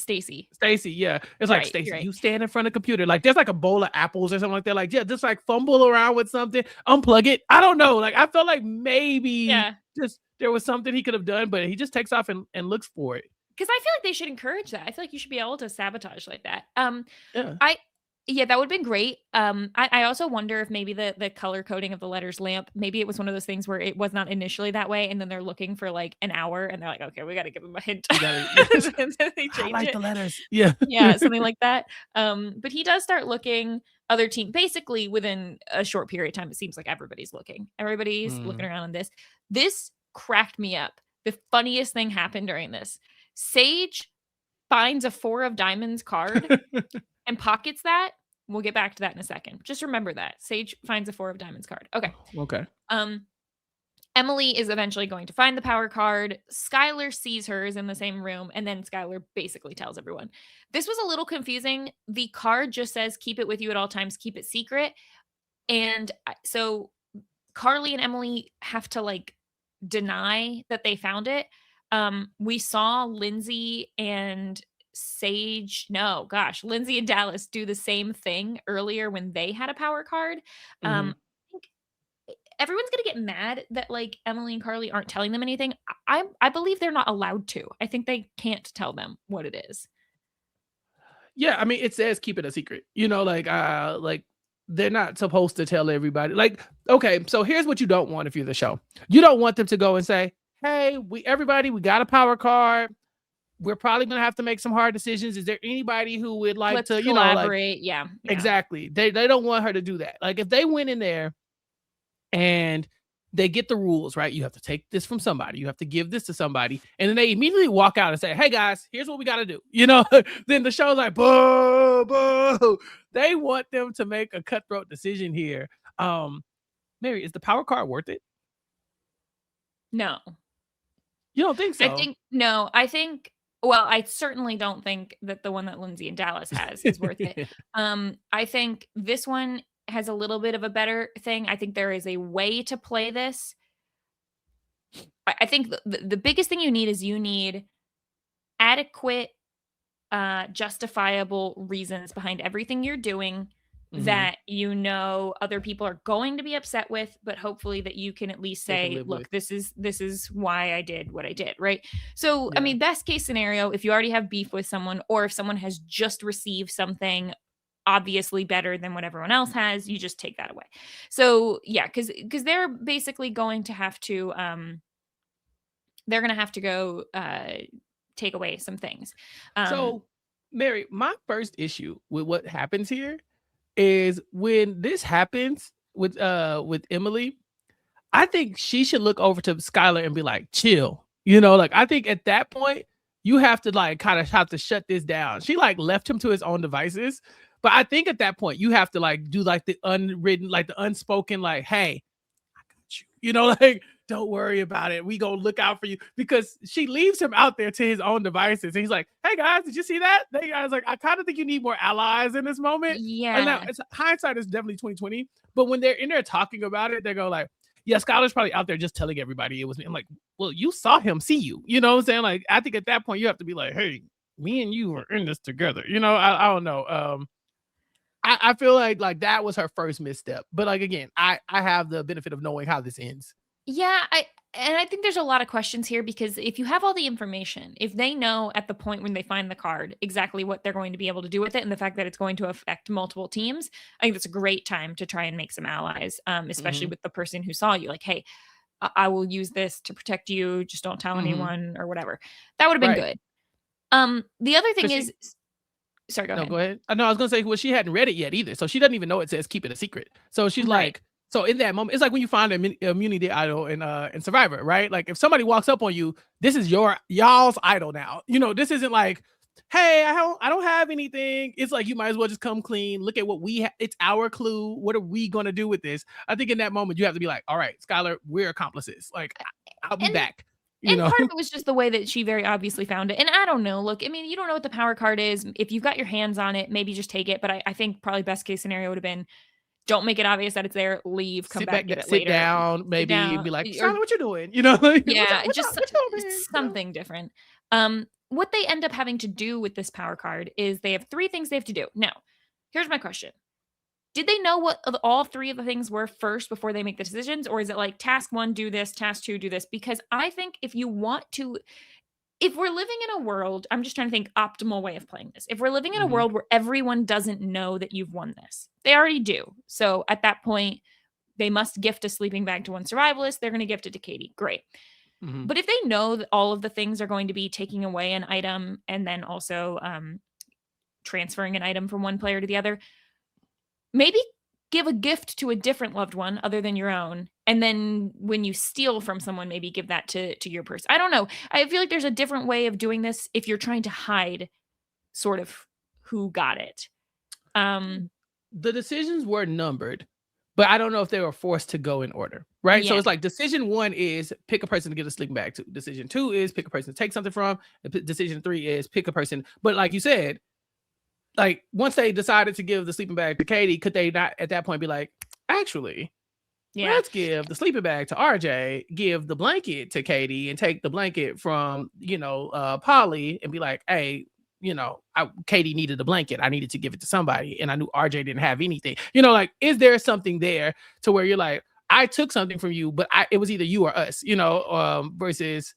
Yeah. It's like, Stacy, you stand in front of the computer. Like there's like a bowl of apples or something like that. Like, yeah, just like fumble around with something, unplug it. I don't know. Like I felt like maybe just there was something he could have done, but he just takes off and looks for it. Because I feel like they should encourage that. I feel like you should be able to sabotage like that. That would have been great. I also wonder if maybe the color coding of the letters lamp, maybe it was one of those things where it was not initially that way, and then they're looking for like an hour, and they're like, okay, we got to give them a hint. And they change the letters. Yeah, something like that. But he does start looking. Other team, basically within a short period of time, it seems like everybody's looking. Everybody's looking around on this. This cracked me up. The funniest thing happened during this. Sage finds a 4 of diamonds card and pockets that. We'll get back to that in a second. Just remember that. Sage finds a 4 of diamonds card. Okay. Emily is eventually going to find the power card. Skylar sees hers in the same room, and then Skylar basically tells everyone. This was a little confusing. The card just says, keep it with you at all times, keep it secret. And so Carly and Emily have to like deny that they found it. We saw Lindsay and Lindsay and Dallas do the same thing earlier when they had a power card. Mm-hmm. I think everyone's gonna get mad that like Emily and Carly aren't telling them anything. I believe they're not allowed to. I think they can't tell them what it is. Yeah, I mean, it says keep it a secret. Like they're not supposed to tell everybody. Like, okay, so here's what you don't want if you're the show. You don't want them to go and say, "Hey, we got a power card. We're probably gonna have to make some hard decisions. Is there anybody who would like Let's to, collaborate." Yeah. exactly." They don't want her to do that. Like if they went in there and they get the rules, right? You have to take this from somebody. You have to give this to somebody. And then they immediately walk out and say, "Hey guys, here's what we got to do." Then the show's like, boo, boo. They want them to make a cutthroat decision here. Mary, is the power card worth it? No. You don't think so? Well, I certainly don't think that the one that Lindsay and Dallas has is worth it. I think this one has a little bit of a better thing. I think there is a way to play this. I think the biggest thing you need adequate, justifiable reasons behind everything you're doing that other people are going to be upset with, but hopefully that you can at least say, look, this is why I did what I did, right? So, I mean, best case scenario, if you already have beef with someone or if someone has just received something obviously better than what everyone else has, you just take that away. So, yeah, because they're basically going to have to go take away some things. So, Mary, my first issue with what happens here is when this happens with Emily, I think she should look over to Skylar and be like, chill. Like I think at that point, you have to like kind of have to shut this down. She like left him to his own devices. But I think at that point, you have to like do like the unwritten, like the unspoken, like, hey, I got you. Like, don't worry about it. We gonna look out for you, because she leaves him out there to his own devices. And he's like, hey guys, did you see that? They guys like, I kind of think you need more allies in this moment. Yeah. And now it's hindsight is definitely 2020. But when they're in there talking about it, they go like, yeah, Skylar's probably out there just telling everybody it was me. I'm like, well, you saw him see you. You know what I'm saying? Like, I think at that point you have to be like, hey, me and you are in this together. I don't know. I feel like that was her first misstep. But like again, I have the benefit of knowing how this ends. Yeah, I think there's a lot of questions here, because if you have all the information, if they know at the point when they find the card exactly what they're going to be able to do with it, and the fact that it's going to affect multiple teams, I think it's a great time to try and make some allies, especially with the person who saw you. Like, hey, I will use this to protect you. Just don't tell anyone or whatever. That would have been good. The other thing is, sorry, go ahead. Go ahead. No, I was gonna say, well, she hadn't read it yet either, so she doesn't even know it says keep it a secret. So she's like, so in that moment, it's like when you find an immunity idol in Survivor, right? Like if somebody walks up on you, this is y'all's idol now. This isn't like, hey, I don't have anything. It's like you might as well just come clean. Look at what we have. It's our clue. What are we gonna do with this? I think in that moment you have to be like, all right, Skylar, we're accomplices. Like I'll be back. And part of it was just the way that she very obviously found it. And I don't know. Look, I mean, you don't know what the power card is. If you've got your hands on it, maybe just take it. But I think probably best case scenario would have been, don't make it obvious that it's there. Leave, come back, get it later. Sit down, maybe be like, Charlotte, what you doing? Yeah, just something different. What they end up having to do with this power card is they have 3 things they have to do. Now, here's my question. Did they know what all 3 of the things were first before they make the decisions? Or is it like task 1, do this, task 2, do this? Because I think if we're living in a world, I'm just trying to think optimal way of playing this. If we're living in a world where everyone doesn't know that you've won this, they already do. So at that point, they must gift a sleeping bag to one survivalist. They're going to gift it to Katie. Great. But if they know that all of the things are going to be taking away an item and then also transferring an item from one player to the other, maybe give a gift to a different loved one other than your own. And then when you steal from someone, maybe give that to your person. I don't know. I feel like there's a different way of doing this if you're trying to hide sort of who got it. The decisions were numbered, but I don't know if they were forced to go in order, right? Yeah. So it's like decision 1 is pick a person to get a sleeping bag to. Decision 2 is pick a person to take something from. Decision 3 is pick a person. But like you said, like once they decided to give the sleeping bag to Katie, could they not at that point be like, actually, Yeah. Let's give the sleeping bag to RJ, give the blanket to Katie, and take the blanket from, Polly and be like, hey, Katie needed a blanket. I needed to give it to somebody. And I knew RJ didn't have anything. Like, is there something there to where you're like, I took something from you, but it was either you or us, versus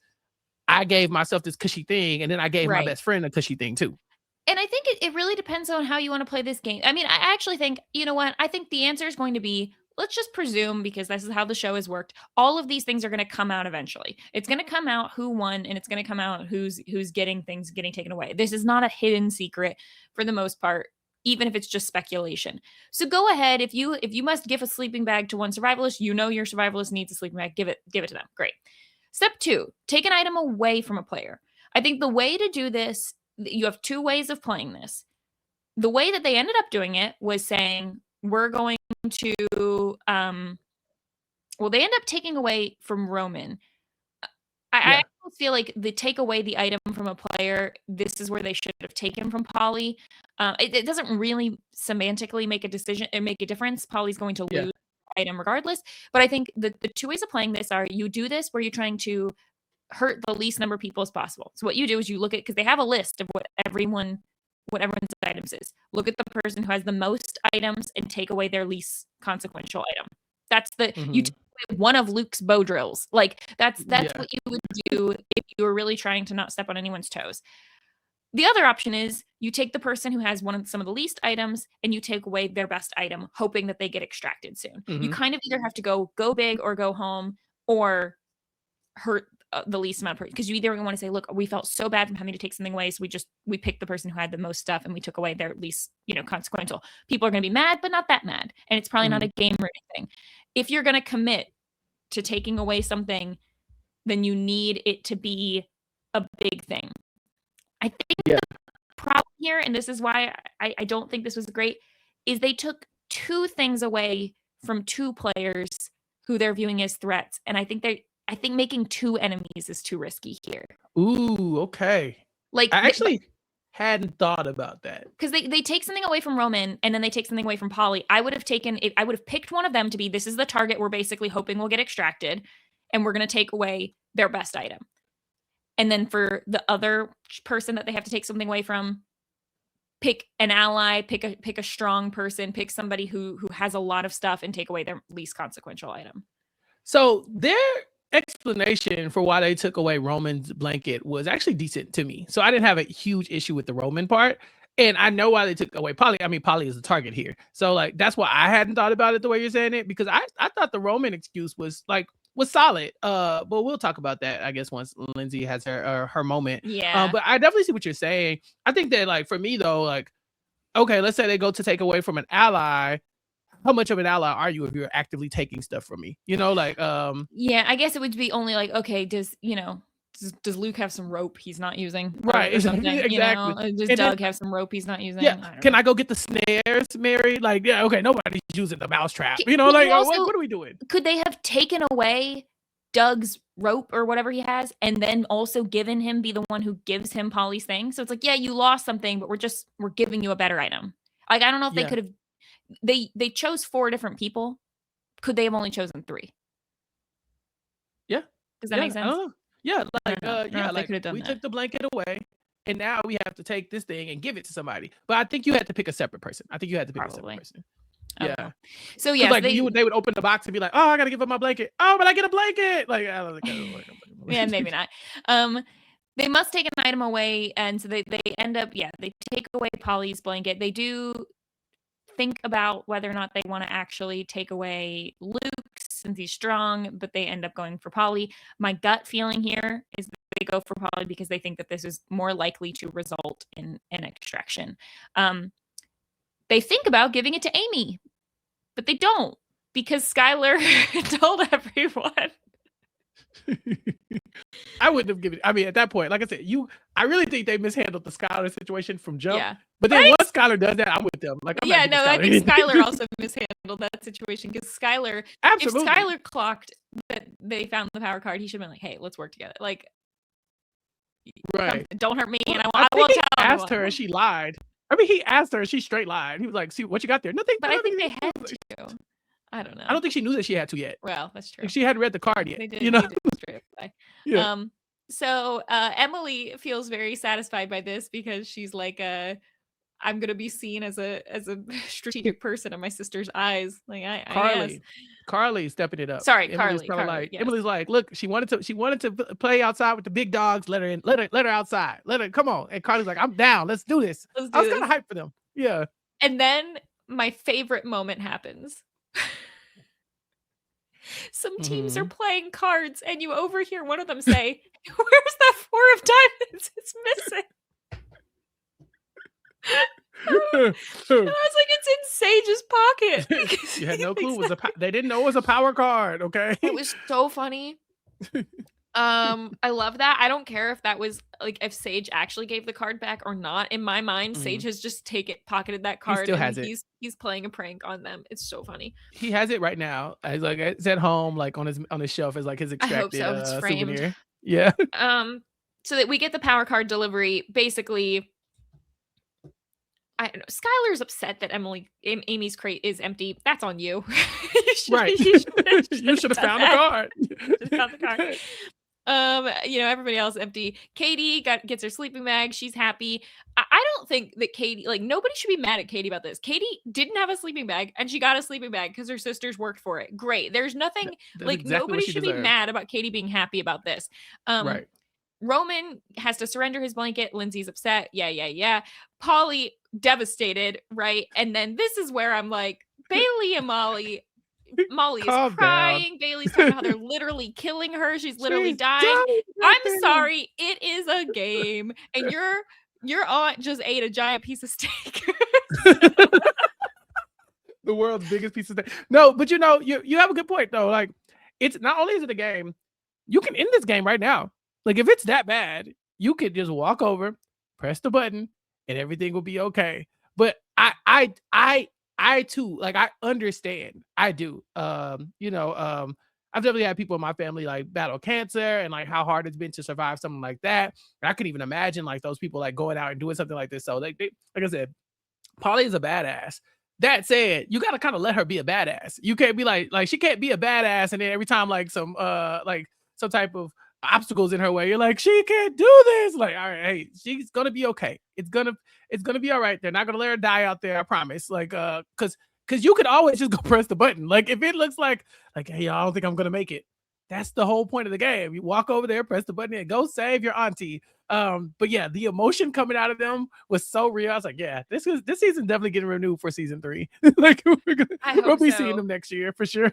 I gave myself this cushy thing and then I gave my best friend a cushy thing too. And I think it really depends on how you want to play this game. I mean, I actually think, you know what? I think the answer is going to be, let's just presume, because this is how the show has worked, all of these things are going to come out eventually. It's going to come out who won, and it's going to come out who's getting things getting taken away. This is not a hidden secret for the most part, even if it's just speculation. So go ahead. If you must give a sleeping bag to one survivalist, your survivalist needs a sleeping bag, give it to them. Great. Step 2, take an item away from a player. I think the way to do this, you have 2 ways of playing this. The way that they ended up doing it was saying, we're going to, they end up taking away from Roman. I feel like the take away the item from a player, this is where they should have taken from Polly. It doesn't really semantically make a difference. Polly's going to lose the item regardless. But I think the 2 ways of playing this are, you do this where you're trying to hurt the least number of people as possible. So what you do is you look at, because they have a list of what everyone's items is. Look at the person who has the most items and take away their least consequential item. That's you take away one of Luke's bow drills. Like that's what you would do if you were really trying to not step on anyone's toes. The other option is you take the person who has some of the least items and you take away their best item, hoping that they get extracted soon. You kind of either have to go big or go home, or hurt the least amount of, because you either want to say, look, we felt so bad from having to take something away, so we picked the person who had the most stuff and we took away their least consequential. People are going to be mad, but not that mad, and it's probably not a game or anything. If you're going to commit to taking away something, then you need it to be a big thing. I think the problem here, and this is why I don't think this was great, is they took 2 things away from 2 players who they're viewing as threats, and I think making 2 enemies is too risky here. Ooh, okay. Like, I actually hadn't thought about that. Because they take something away from Roman, and then they take something away from Polly. I would have picked one of them to be, this is the target we're basically hoping will get extracted, and we're going to take away their best item. And then for the other person that they have to take something away from, pick an ally, pick a strong person, pick somebody who has a lot of stuff, and take away their least consequential item. So their explanation for why they took away Roman's blanket was actually decent to me. So I didn't have a huge issue with the Roman part. And I know why they took away Polly. I mean, Polly is the target here. So like, that's why I hadn't thought about it the way you're saying it, because I thought the Roman excuse was solid. But we'll talk about that, I guess, once Lindsay has her moment. Yeah. But I definitely see what you're saying. I think that, like, for me though, like, okay, let's say they go to take away from an ally. How much of an ally are you if you're actively taking stuff from me? Yeah, I guess it would be only like, okay, does Luke have some rope he's not using? Right. Or something, exactly. Does Doug have some rope he's not using? Yeah. Can I go get the snares, Mary? Like, yeah, okay, nobody's using the mousetrap. What are we doing? Could they have taken away Doug's rope or whatever he has, and then also given him be the one who gives him Polly's thing? So it's like, yeah, you lost something, but we're giving you a better item. Like, I don't know if they could have. They chose 4 different people. Could they have only chosen 3? Yeah. Does that make sense? Yeah, like we took the blanket away, and now we have to take this thing and give it to somebody. But I think you had to pick a separate person. A separate person. Okay. Yeah. So yeah, like they would open the box and be like, "Oh, I gotta give up my blanket. Oh, but I get a blanket." Like, I don't think yeah, maybe not. They must take an item away, and so they end up they take away Polly's blanket. They do think about whether or not they want to actually take away Luke since he's strong, but they end up going for Polly. My gut feeling here is that they go for Polly because they think that this is more likely to result in an extraction. They think about giving it to Amy, but they don't, because Skylar told everyone. I wouldn't have given. I mean, at that point, like I said, I really think they mishandled the Skylar situation from jump. Yeah. But then once Skylar does that, I'm with them. Like, I think Skylar also mishandled that situation, because Skylar, if Skylar clocked that they found the power card, he should have been like, "Hey, let's work together. Like, don't hurt me." And I will tell. Asked her, and she lied. I mean, he asked her, and she straight lied. He was like, "See what you got there? Nothing." But I think they had to. I don't know. I don't think she knew that she had to yet. Well, that's true. Like, she hadn't read the card yet. They did, you know? they did straight away. Yeah. So Emily feels very satisfied by this because she's like, I'm gonna be seen as a strategic person in my sister's eyes. Like Carly stepping it up. Sorry, Emily's Carly. like, Yes. Emily's like, look, she wanted to play outside with the big dogs. Let her in. Let her outside. Let her come on. And Carly's like, I'm down. Let's do this. I was kind of hyped for them. Yeah. And then my favorite moment happens. Some teams are playing cards, and you overhear one of them say, "Where's that 4 of diamonds? It's missing." And I was like, "It's in Sage's pocket." You had no clue. They didn't know it was a power card. Okay. It was so funny. I love that. I don't care if that was like if Sage actually gave the card back or not. In my mind, Sage has just pocketed that card. He still has it. He's playing a prank on them. It's so funny. He has it right now. It's at home, like on his shelf, is like his extracted I hope so. It's framed. souvenir. Yeah. So that we get the power card delivery. Basically, I don't know. Skylar's upset that Amy's crate is empty. That's on you. Right. You should have found the card. Found the card. Everybody else empty. Katie gets her sleeping bag. She's happy. I don't think that Katie, like, nobody should be mad at Katie about this. Katie didn't have a sleeping bag, and she got a sleeping bag because her sisters worked for it. Great. There's nothing That's exactly nobody should be mad about Katie being happy about this. Right. Roman has to surrender his blanket. Lindsay's upset. Yeah. Polly devastated, right? And then this is where I'm like, Bailey and Molly is crying. Bailey's talking about how they're literally killing her. She's literally dying. I'm sorry. It is a game. And your aunt just ate a giant piece of steak. The world's biggest piece of steak. No, but you have a good point though. Like, it's not only is it a game, you can end this game right now. Like, if it's that bad, you could just walk over, press the button, and everything will be okay. But I too, like, I understand. I do. I've definitely had people in my family like battle cancer and like how hard it's been to survive something like that. And I could even imagine like those people like going out and doing something like this. So like I said, Polly is a badass. That said, you gotta kind of let her be a badass. You can't be like she can't be a badass and then every time like some type of obstacles in her way, you're like, she can't do this. Like, all right, hey, she's gonna be okay. It's gonna be all right. They're not gonna let her die out there, I promise. Like, because you could always just go press the button. Like, if it looks like hey, I don't think I'm gonna make it, that's the whole point of the game. You walk over there, press the button, and go save your auntie. But yeah, the emotion coming out of them was so real. I was like, yeah, this season definitely getting renewed for season 3. Like, we'll be seeing them next year for sure.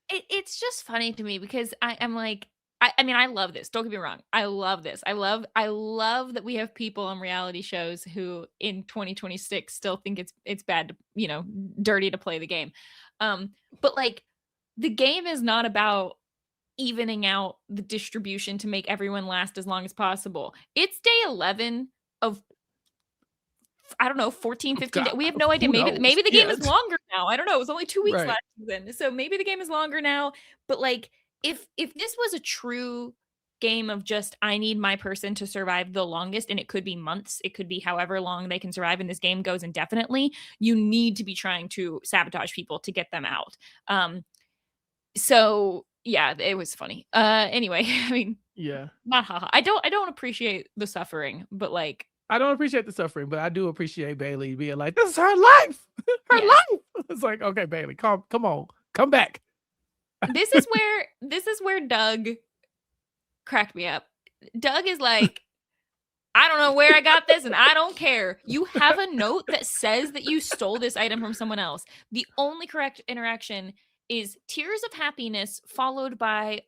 It's just funny to me because I'm like, I mean, I love this. Don't get me wrong. I love this. I love that we have people on reality shows who in 2026 still think it's bad to, dirty to play the game. But like, the game is not about evening out the distribution to make everyone last as long as possible. It's day 11 of, I don't know, 14, 15 days. We have no idea. Maybe the game is longer now. I don't know. It was only 2 weeks last season. So maybe the game is longer now. But like, if this was a true game of just, I need my person to survive the longest, and it could be months, it could be however long they can survive, and this game goes indefinitely, you need to be trying to sabotage people to get them out. So yeah, it was funny. Anyway, I mean, yeah, not haha. I don't appreciate the suffering, but like, I don't appreciate the suffering, but I do appreciate Bailey being like, this is her life. Her life. It's like, okay, Bailey, come on, come back. This is where Doug cracked me up. Doug is like, I don't know where I got this and I don't care. You have a note that says that you stole this item from someone else. The only correct interaction is tears of happiness followed by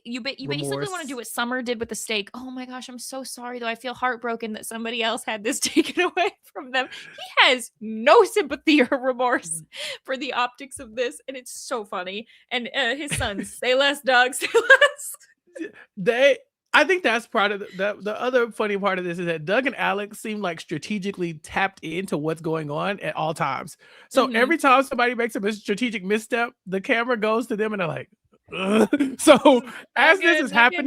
you basically want to do what Summer did with the steak. Oh my gosh, I'm so sorry though. I feel heartbroken that somebody else had this taken away from them. He has no sympathy or remorse for the optics of this, and it's so funny. And his sons, say less, Doug, say less. I think that's part of the other funny part of this is that Doug and Alex seem like strategically tapped into what's going on at all times. So every time somebody makes a strategic misstep, the camera goes to them and they're like, so as this is happening,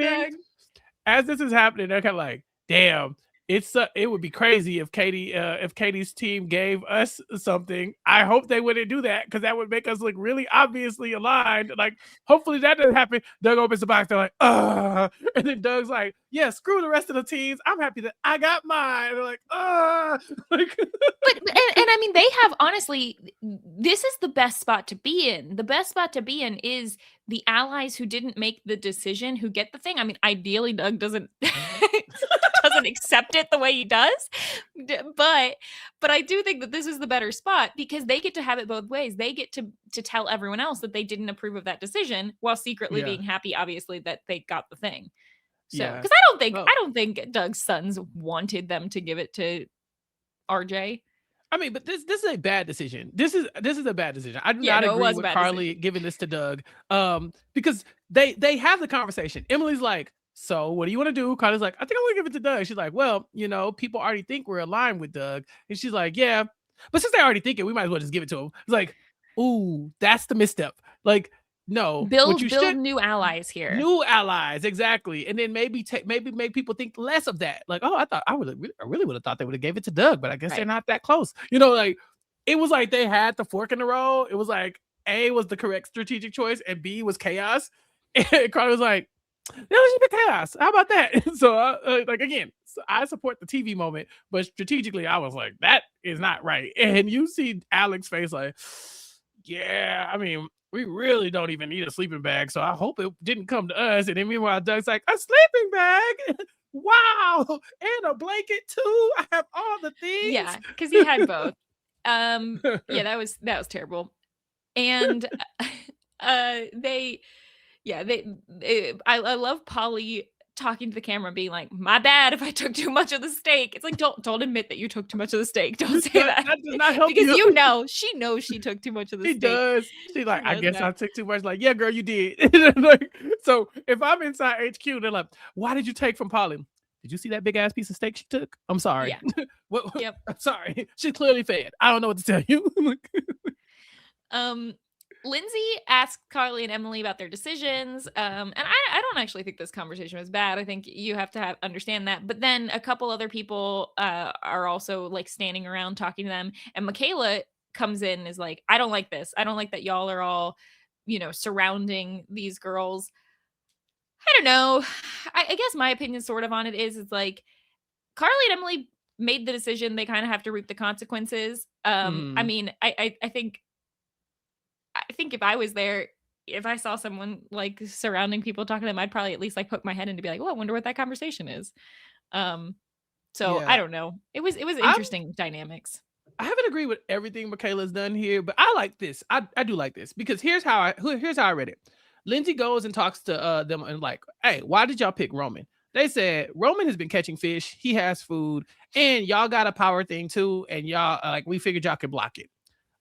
they're kind of like, damn, it would be crazy if Katie's team gave us something. I hope they wouldn't do that because that would make us look really obviously aligned. Like, hopefully that doesn't happen. Doug opens the box, they're like, and then Doug's like, yeah, screw the rest of the teams. I'm happy that I got mine. And they're like, like, and I mean, they have, honestly, this is the best spot to be in. The best spot to be in is the allies who didn't make the decision who get the thing. I mean, ideally Doug doesn't doesn't accept it the way he does, but I do think that this is the better spot because they get to have it both ways. They get to tell everyone else that they didn't approve of that decision while secretly being happy, obviously, that they got the thing. So because I don't think Doug's sons wanted them to give it to RJ. I mean, but this is a bad decision. This is a bad decision. I do not agree with Carly giving this to Doug. Because they have the conversation. Emily's like, so what do you want to do? Carly's like, I think I'm gonna give it to Doug. She's like, well, people already think we're aligned with Doug. And she's like, yeah, but since they already think it, we might as well just give it to him. It's like, ooh, that's the misstep. Like, no, build new allies here. New allies, exactly. And then maybe make people think less of that. Like, oh, I really would have thought they would have gave it to Doug, but I guess they're not that close. Like, it was like they had the fork in the road. It was like A was the correct strategic choice and B was chaos. And Carly was like, no, it should be chaos. How about that? So, again, I support the TV moment, but strategically, I was like, that is not right. And you see Alex's face like, yeah, I mean, we really don't even need a sleeping bag, so I hope it didn't come to us. And then meanwhile, Doug's like, a sleeping bag? Wow, and a blanket too. I have all the things. Yeah, because he had both. Yeah, that was terrible. And I love Polly talking to the camera being like, my bad if I took too much of the steak. It's like, don't admit that you took too much of the steak. Don't say that. That does not help because she knows she took too much of the steak. She does. She's like, I guess I took too much. Like, yeah, girl, you did. Like, so if I'm inside HQ, they're like, why did you take from Polly? Did you see that big ass piece of steak she took? I'm sorry. Yeah. Yep. I'm sorry. She's clearly fed. I don't know what to tell you. Lindsay asked Carly and Emily about their decisions. And I don't actually think this conversation was bad. I think you have to understand that. But then a couple other people are also like standing around talking to them. And Michaela comes in and is like, I don't like this. I don't like that y'all are all, surrounding these girls. I don't know. I guess my opinion sort of on it is it's like Carly and Emily made the decision. They kind of have to reap the consequences. I mean, I think if I was there, if I saw someone like surrounding people talking to them, I'd probably at least like poke my head in to be like, oh, I wonder what that conversation is. So I don't know. It was interesting dynamics. I haven't agreed with everything Michaela's done here, but I like this. I do like this because here's how I read it. Lindsay goes and talks to them and like, hey, why did y'all pick Roman? They said Roman has been catching fish. He has food and y'all got a power thing too. And y'all like, we figured y'all could block it.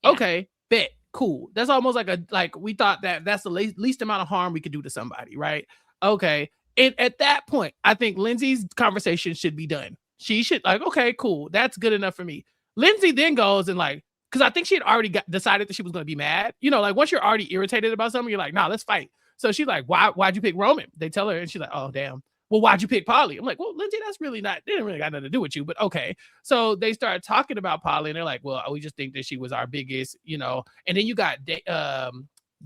Yeah. Okay, bet. Cool. That's almost like we thought that's the least amount of harm we could do to somebody, right? Okay. And at that point, I think Lindsay's conversation should be done. She should like, okay, cool. That's good enough for me. Lindsay then goes and like, because I think she had already decided that she was going to be mad. Like once you're already irritated about something, you're like, nah, let's fight. So she's like, why'd you pick Roman? They tell her and she's like, oh, damn. Well, why'd you pick Polly? I'm like, well, Lindsay, they didn't really got nothing to do with you, but okay. So they started talking about Polly and they're like, well, we just think that she was our biggest, and then you got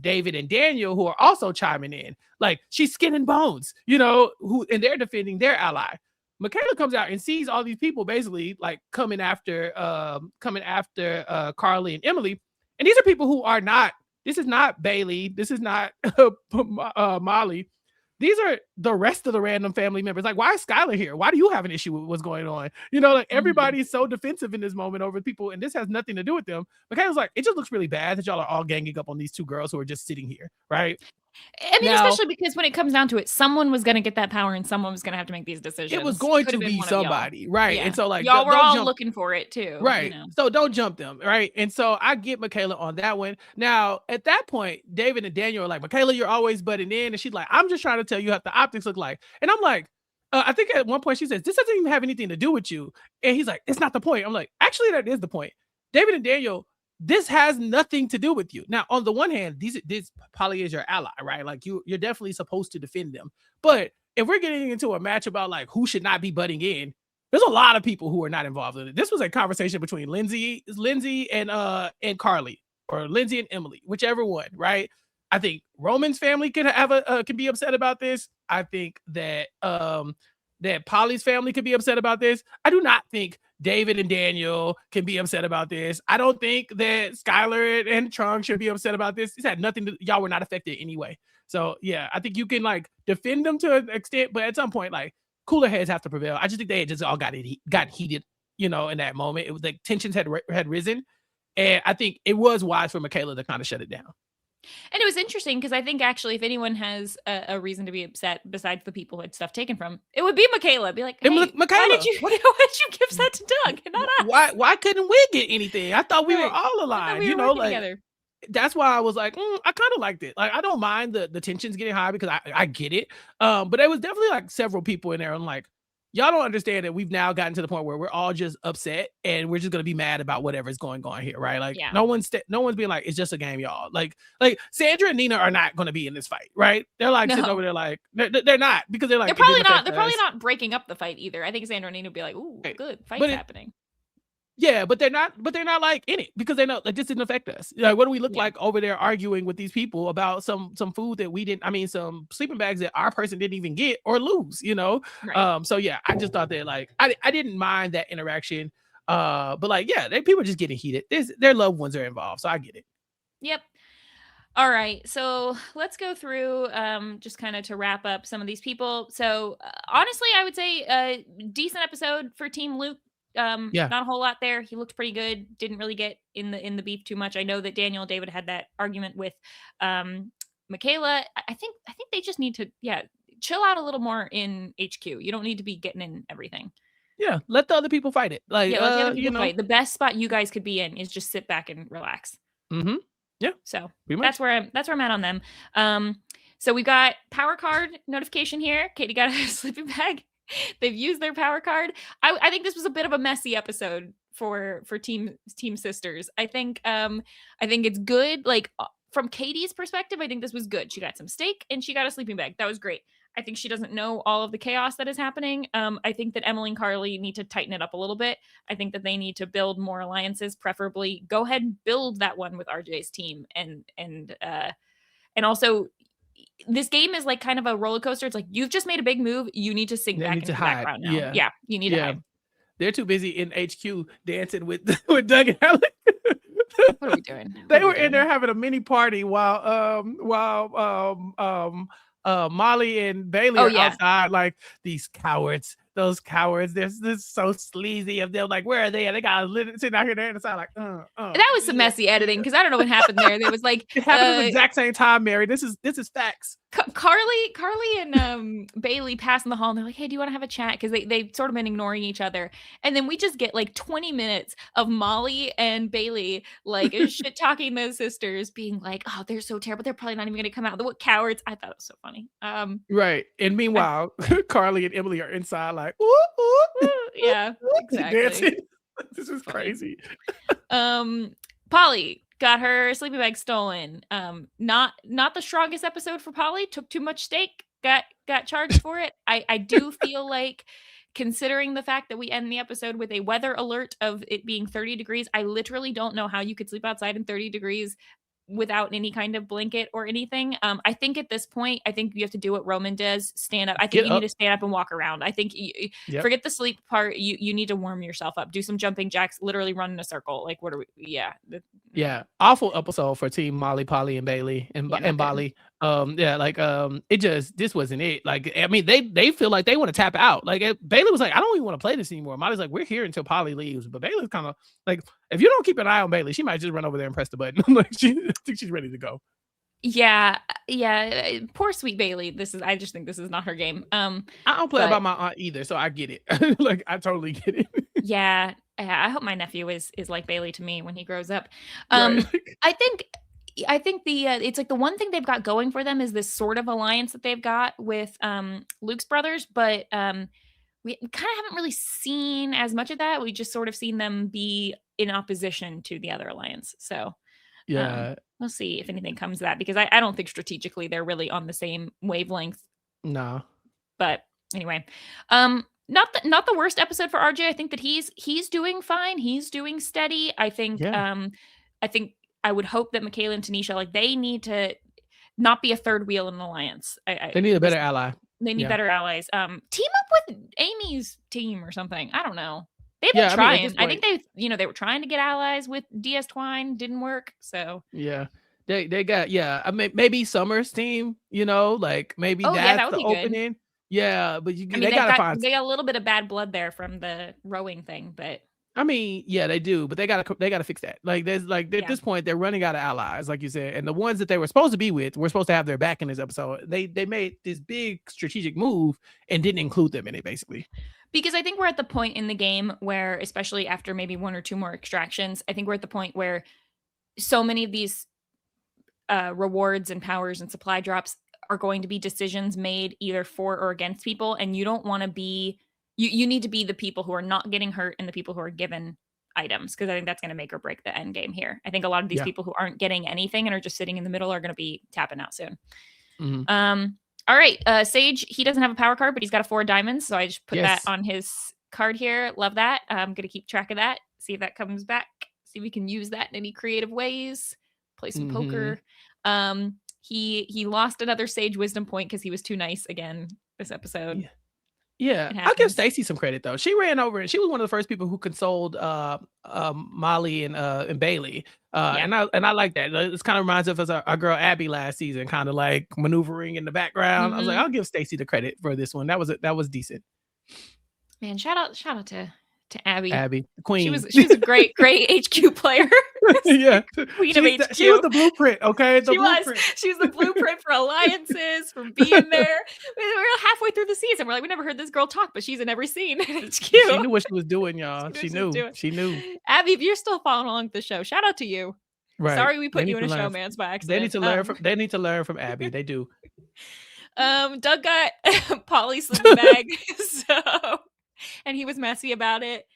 David and Daniel who are also chiming in. Like she's skin and bones, and they're defending their ally. Michaela comes out and sees all these people basically like coming after Carly and Emily. And these are people who are not, this is not Bailey. This is not Molly. These are the rest of the random family members. Like, why is Skylar here? Why do you have an issue with what's going on? Like everybody is so defensive in this moment over people, and this has nothing to do with them. Michaela's like, it just looks really bad that y'all are all ganging up on these two girls who are just sitting here, right? I mean, especially because when it comes down to it, someone was going to get that power and someone was going to have to make these decisions. It was going to be somebody, right? Yeah. And so like y'all were all looking for it too. Right. So don't jump them, right? And so I get Michaela on that one. Now, at that point, David and Daniel are like, Michaela, you're always butting in. And she's like, I'm just trying to tell you what the optics look like. And I'm like, I think at one point she says, this doesn't even have anything to do with you. And he's like, it's not the point. I'm like, actually, that is the point. David and Daniel, this has nothing to do with you. Now, on the one hand, this Polly is your ally, right? Like you're definitely supposed to defend them. But if we're getting into a match about like who should not be butting in, there's a lot of people who are not involved in it. This was a conversation between Lindsay and Carly, or Lindsay and Emily, whichever one, right? I think Roman's family could can be upset about this. I think that that Polly's family could be upset about this. I do not think David and Daniel can be upset about this. I don't think that Skylar and Trung should be upset about this. This had nothing to, y'all were not affected anyway. So yeah, I think you can like defend them to an extent, but at some point, like, cooler heads have to prevail. I just think they had just all got heated, in that moment. It was like tensions had risen, and I think it was wise for Michaela to kind of shut it down. And it was interesting because I think actually, if anyone has a reason to be upset besides the people who had stuff taken from, it would be Michaela. Be like, hey, Michaela, why did you give that to Doug and not us? Why couldn't we get anything? I thought we were all aligned. We were like together. That's why I was like, I kind of liked it. Like, I don't mind the tensions getting high because I get it. But there was definitely like several people in there. I'm like, y'all don't understand that we've now gotten to the point where we're all just upset and we're just gonna be mad about whatever's going on here, right? Like, no one's being like, it's just a game, y'all. Like Sandra and Nina are not gonna be in this fight, right? They're like sitting over there like they're not, because they're like, they're probably not breaking up the fight either. I think Sandra and Nina would be like, ooh, good fight's happening. Yeah, but they're not like in it, because they know like this didn't affect us. Like, what do we look like over there arguing with these people about some food that we didn't, some sleeping bags that our person didn't even get or lose, Right. So yeah, I just thought that like I didn't mind that interaction. But like, yeah, people are just getting heated. Their loved ones are involved, so I get it. Yep. All right, so let's go through just kind of to wrap up some of these people. So honestly, I would say a decent episode for Team Luke. Not a whole lot there. He looked pretty good. Didn't really get in the beef too much. I know that Daniel and David had that argument with Michaela. I think they just need to chill out a little more in HQ. You don't need to be getting in everything. Yeah, let the other people fight it. Like, let the other people fight. The best spot you guys could be in is just sit back and relax. Mm-hmm. Yeah. So that's where I'm at on them. So we got power card notification here. Katie got a sleeping bag. They've used their power card. I think this was a bit of a messy episode for team sisters. I think it's good. Like, from Katie's perspective, I think this was good. She got some steak and she got a sleeping bag. That was great. I think she doesn't know all of the chaos that is happening. I think that Emily and Carly need to tighten it up a little bit. I think that they need to build more alliances, preferably go ahead and build that one with RJ's team, and also, this game is like kind of a roller coaster. It's like, you've just made a big move. You need to sink back into the background now. Yeah, you need to hide. They're too busy in HQ dancing with Doug and Alec. What are we doing? They were in there having a mini party while Molly and Bailey are outside, like, these cowards. Those cowards. This is so sleazy of them. Like, where are they? They got sitting out here there and it's like, that was some messy editing, because I don't know what happened there. There was like it happened at the exact same time, Mary. This is facts. Carly and Bailey pass in the hall and they're like, hey, do you want to have a chat? Because they've sort of been ignoring each other. And then we just get like 20 minutes of Molly and Bailey like shit talking those sisters, being like, oh, they're so terrible. They're probably not even going to come out. What cowards. I thought it was so funny. Right. And meanwhile, Carly and Emily are inside like, ooh, ooh, yeah, exactly. Dancing. This is crazy. Polly got her sleeping bag stolen. Not the strongest episode for Polly. Took too much steak. Got charged for it. I do feel like, considering the fact that we end the episode with a weather alert of it being 30 degrees, I literally don't know how you could sleep outside in 30 degrees without any kind of blanket or anything. I think at this point, I think you have to do what Roman does, stand up. I think you need to stand up and walk around. I think forget the sleep part. You need to warm yourself up. Do some jumping jacks, literally run in a circle. Like, what are we? Yeah. Awful episode for Team Molly, Polly, and Bailey and Bali. This wasn't it. Like, I mean, they feel like they want to tap out. Like, Bailey was like, I don't even want to play this anymore. Molly's like, we're here until Polly leaves. But Bailey's kind of like, if you don't keep an eye on Bailey, she might just run over there and press the button. Like, I think she's ready to go. Yeah. Poor sweet Bailey. I just think this is not her game. I don't play about my aunt either, so I get it. Like, I totally get it. Yeah. I hope my nephew is like Bailey to me when he grows up. Right. I think the it's like the one thing they've got going for them is this sort of alliance that they've got with Luke's brothers, but we kind of haven't really seen as much of that. We just sort of seen them be in opposition to the other alliance. So we'll see if anything comes of that, because I don't think strategically they're really on the same wavelength. No. But anyway, Not the worst episode for RJ. I think that he's doing fine. He's doing steady. I think I would hope that Michaela and Tanisha, like, they need to not be a third wheel in an alliance. They need a better ally. They need better allies. Team up with Amy's team or something. I don't know. They've been trying. I think they were trying to get allies with DS Twine, didn't work. So they got I mean, maybe Summer's team. Like maybe that's the opening. Good. Yeah, but they got a little bit of bad blood there from the rowing thing, but I mean, yeah, they do, but they gotta fix that. Like, there's at this point they're running out of allies, like you said, and the ones that they were supposed to be with were supposed to have their back in this episode. They made this big strategic move and didn't include them in it, basically. Because I think we're at the point in the game where, especially after maybe one or two more extractions, I think we're at the point where so many of these rewards and powers and supply drops are going to be decisions made either for or against people, and you don't want to be. You need to be the people who are not getting hurt and the people who are given items, because I think that's going to make or break the end game here. I think a lot of these people who aren't getting anything and are just sitting in the middle are going to be tapping out soon. Mm-hmm. All right, Sage, he doesn't have a power card, but he's got a 4 diamonds, so I just put that on his card here. Love that. I'm going to keep track of that, see if that comes back, see if we can use that in any creative ways, play some poker. He lost another Sage wisdom point because he was too nice again this episode. Yeah, I'll give Stacey some credit though. She ran over and she was one of the first people who consoled Molly and Bailey. And I like that. It kind of reminds us of our girl Abby last season, kind of like maneuvering in the background. I was like, I'll give Stacey the credit for this one. That was decent. Man, shout out to Abby. Abby, the queen. She was a great HQ player. Yeah, queen of HQ. She was the blueprint. Okay, she was the blueprint for alliances, for being there. We were halfway through the season. We're like, we never heard this girl talk, but she's in every scene at HQ. She knew what she was doing, y'all. She knew. Abby, if you're still following along with the show, shout out to you. Right. Sorry we put you in a showman's by accident. They need to learn from Abby. They do. Doug got Polly's sleeping bag, and he was messy about it.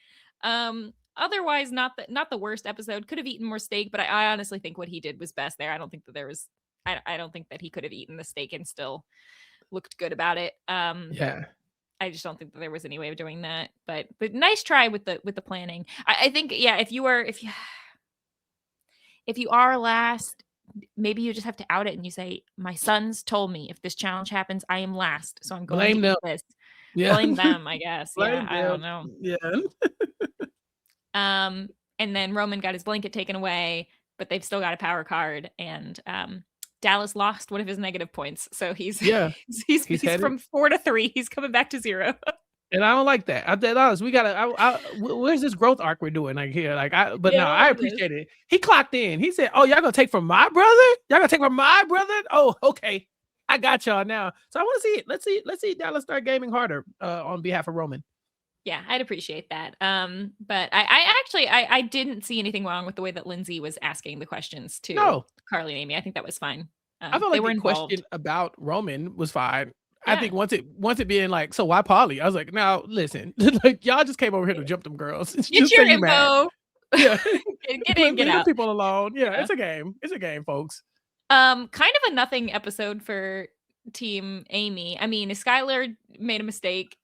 Otherwise, not the worst episode. Could have eaten more steak, but I honestly think what he did was best there. I don't think that there was. I don't think that he could have eaten the steak and still looked good about it. I just don't think that there was any way of doing that. But nice try with the planning. I think if you are last, maybe you just have to out it and you say, my sons told me if this challenge happens, I am last, so I'm going to do this. Blame them, I guess. I don't know. And then Roman got his blanket taken away, but they've still got a power card, and Dallas lost one of his negative points, so he's from 4 to 3. He's coming back to 0. And I don't like that. I'm dead honest. We gotta. Where's this growth arc we're doing? Like here, I appreciate it. He clocked in. He said, "Oh, y'all gonna take from my brother? Y'all gonna take from my brother? Oh, okay. I got y'all now." So I want to see it. Let's see Dallas start gaming harder on behalf of Roman. Yeah, I'd appreciate that. But I didn't see anything wrong with the way that Lindsay was asking the questions to Carly and Amy. I think that was fine. I felt like the question about Roman was fine. Yeah. I think once it being like, so why Polly? I was like, now listen, like y'all just came over here to jump them girls. Get your info. Yeah, get in, get out. People alone. Yeah, it's a game. It's a game, folks. Kind of a nothing episode for Team Amy. I mean, Skylar made a mistake.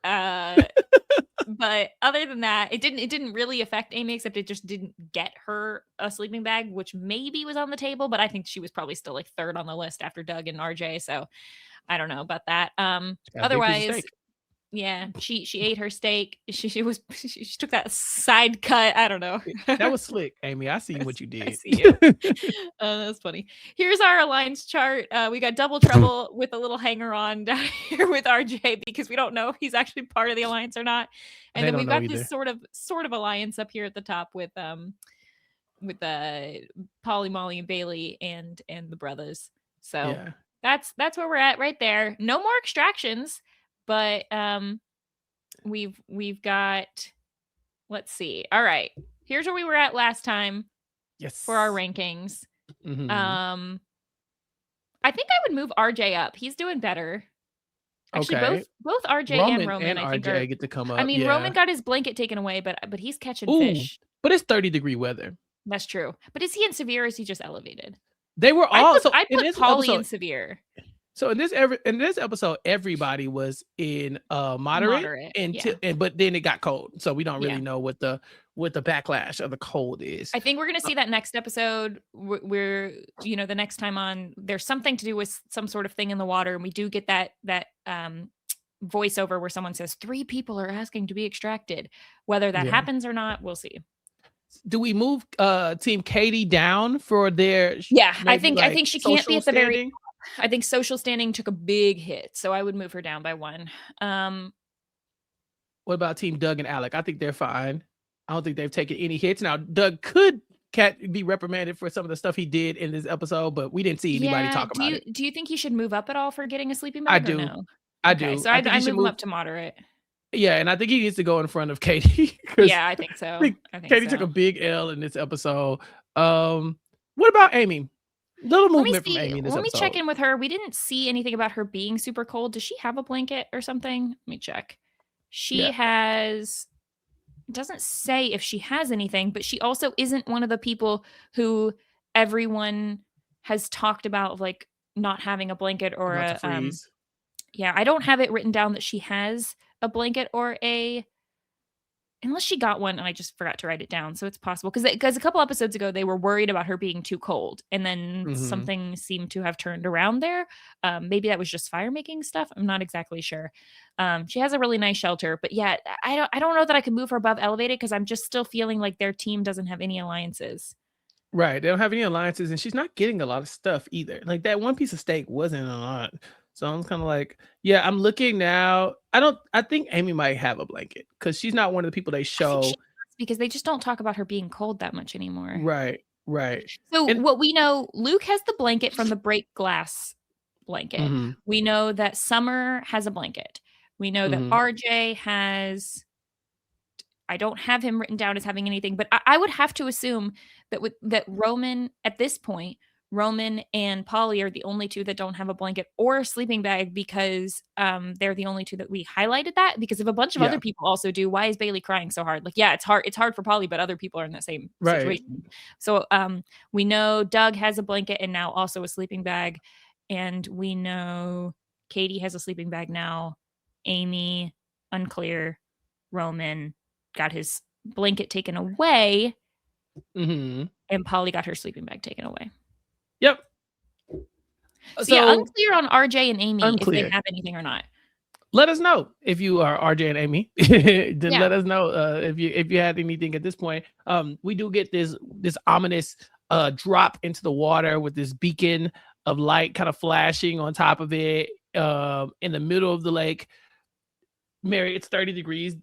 But other than that, it didn't really affect Amy, except it just didn't get her a sleeping bag, which maybe was on the table, but I think she was probably still like 3rd on the list after Doug and RJ. So I don't know about that. Otherwise, yeah, she ate her steak. She took that side cut. I don't know. That was slick, Amy. I see what you did. I see you. That's funny. Here's our alliance chart. We got double trouble with a little hanger on down here with RJ because we don't know if he's actually part of the alliance or not. And then we've got this sort of alliance up here at the top with Polly, Molly, and Bailey and the brothers. So that's where we're at right there. No more extractions. But we've got, let's see. All right. Here's where we were at last time. Yes. For our rankings. I think I would move RJ up. He's doing better. Actually, both RJ and Roman I think RJ get to come up. I mean, Roman got his blanket taken away, but he's catching fish. But it's 30-degree weather. That's true. But is he in severe or is he just elevated? They were all. I put Polly in severe. So in this episode, everybody was in moderate Moderate. until Yeah. but then it got cold. So we don't Yeah. really know what the backlash of the cold is. I think we're gonna Uh, see that next episode. We're the next time on, there's something to do with some sort of thing in the water, and we do get that voiceover where someone says 3 people are asking to be extracted. Whether that yeah. happens or not, we'll see. Do we move team Katie down for their Yeah, I maybe think I like think she can't be social at the very standing? top. I think social standing took a big hit, so I would move her down by 1. What about team Doug and Alec? I think they're fine. I don't think they've taken any hits. Now, Doug could be reprimanded for some of the stuff he did in this episode, but we didn't see anybody Yeah, talk about it. do you think he should move up at all for getting a sleeping I bag or do. no? I Okay, do. so I think he I'd should move him move. up to moderate. Yeah, and I think he needs to go in front of Katie because Yeah, I think I so. think I think Katie took a so. big L in this episode. What about Amy? Little Let me movement from see. Amy in this Let me check episode. in with her. We didn't see anything about her being super cold. Does she have a blanket or something? Let me check. She Yeah. has doesn't say if she has anything, but she also isn't one of the people who everyone has talked about, like, not having a blanket or About to a freeze. yeah, I don't have it written down that she has a blanket or a unless she got one and I just forgot to write it down, so it's possible because a couple episodes ago, they were worried about her being too cold, and then Mhm. something seemed to have turned around there. Maybe that was just fire making stuff, I'm not exactly sure. She has a really nice shelter, but yeah, I don't know that I can move her above elevated because 'cause I'm just still feeling like their team doesn't have any alliances. Right, they don't have any alliances, and she's not getting a lot of stuff either. Like, that one piece of steak wasn't a lot. So I'm kinda like, yeah, I'm looking now. I think Amy might have a blanket because she's not one of the people they I think she show. does because they just don't talk about her being cold that much anymore. Right, right. So, And what we know, Luke has the blanket from the break glass blanket. mhm, We know that Summer has a blanket. We know that mhm. RJ has I don't have him written down as having anything, but I would have to assume that Roman at this point, Roman and Polly are the only 2 that don't have a blanket or a sleeping bag because, they're the only 2 that we highlighted that, because if a bunch of other Yeah, people also do, why is Bailey crying so hard? Like, yeah, it's hard for Polly, but other people are in the same right. situation. So, we know Doug has a blanket and now also a sleeping bag, and we know Katie has a sleeping bag now. Amy, unclear. Roman got his blanket taken away, Mhm. and Polly got her sleeping bag taken away. Yep. So yeah, So, unclear on RJ and Amy if they unclear. have anything or not. Let us know if you are RJ and Amy. Then Yeah. let us know if you had anything at this point. We do get this ominous drop into the water with this beacon of light kind of flashing on top of it in the middle of the lake. Mary, it's 30 degrees.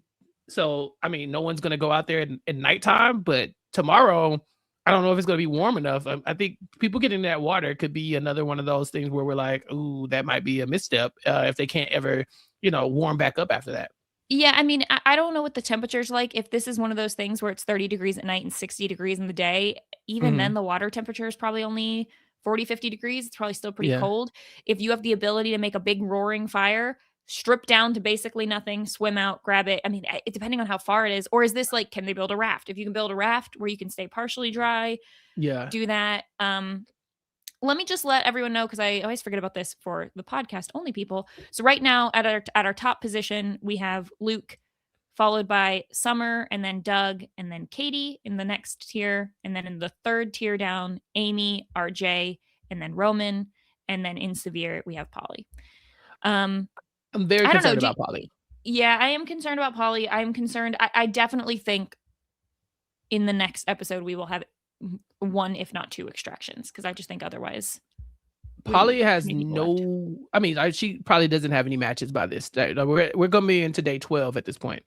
So, I mean, no one's going to go out there at nighttime, but tomorrow, I don't know if it's going to be warm enough. I think people getting in that water could be another one of those things where we're like, ooh, that might be a misstep if they can't ever, warm back up after that. Yeah, I mean, I don't know what the temperature's like. If this is one of those things where it's 30 degrees at night and 60 degrees in the day, even then Hmm. the water temperature is probably only 40, 50 degrees. It's probably still pretty Yeah. cold. If you have the ability to make a big roaring fire, strip down to basically nothing, swim out, grab it. I mean, depending on how far it is. Or is this like, can they build a raft? If you can build a raft where you can stay partially dry, Yeah. do that. Let me just let everyone know because I always forget about this for the podcast only people. So right now at our top position, we have Luke, followed by Summer, and then Doug, and then Katie in the next tier, and then in the third tier down, Amy, RJ, and then Roman, and then in severe we have Polly. I'm very I don't know. concerned about Polly. Yeah, I am concerned about Polly. I am concerned. I definitely think in the next episode we will have 1, if not 2 extractions, because I just think otherwise Polly has too many people left. no. I mean, she probably doesn't have any matches by this day. Like, we're gonna be into day 12 at this point.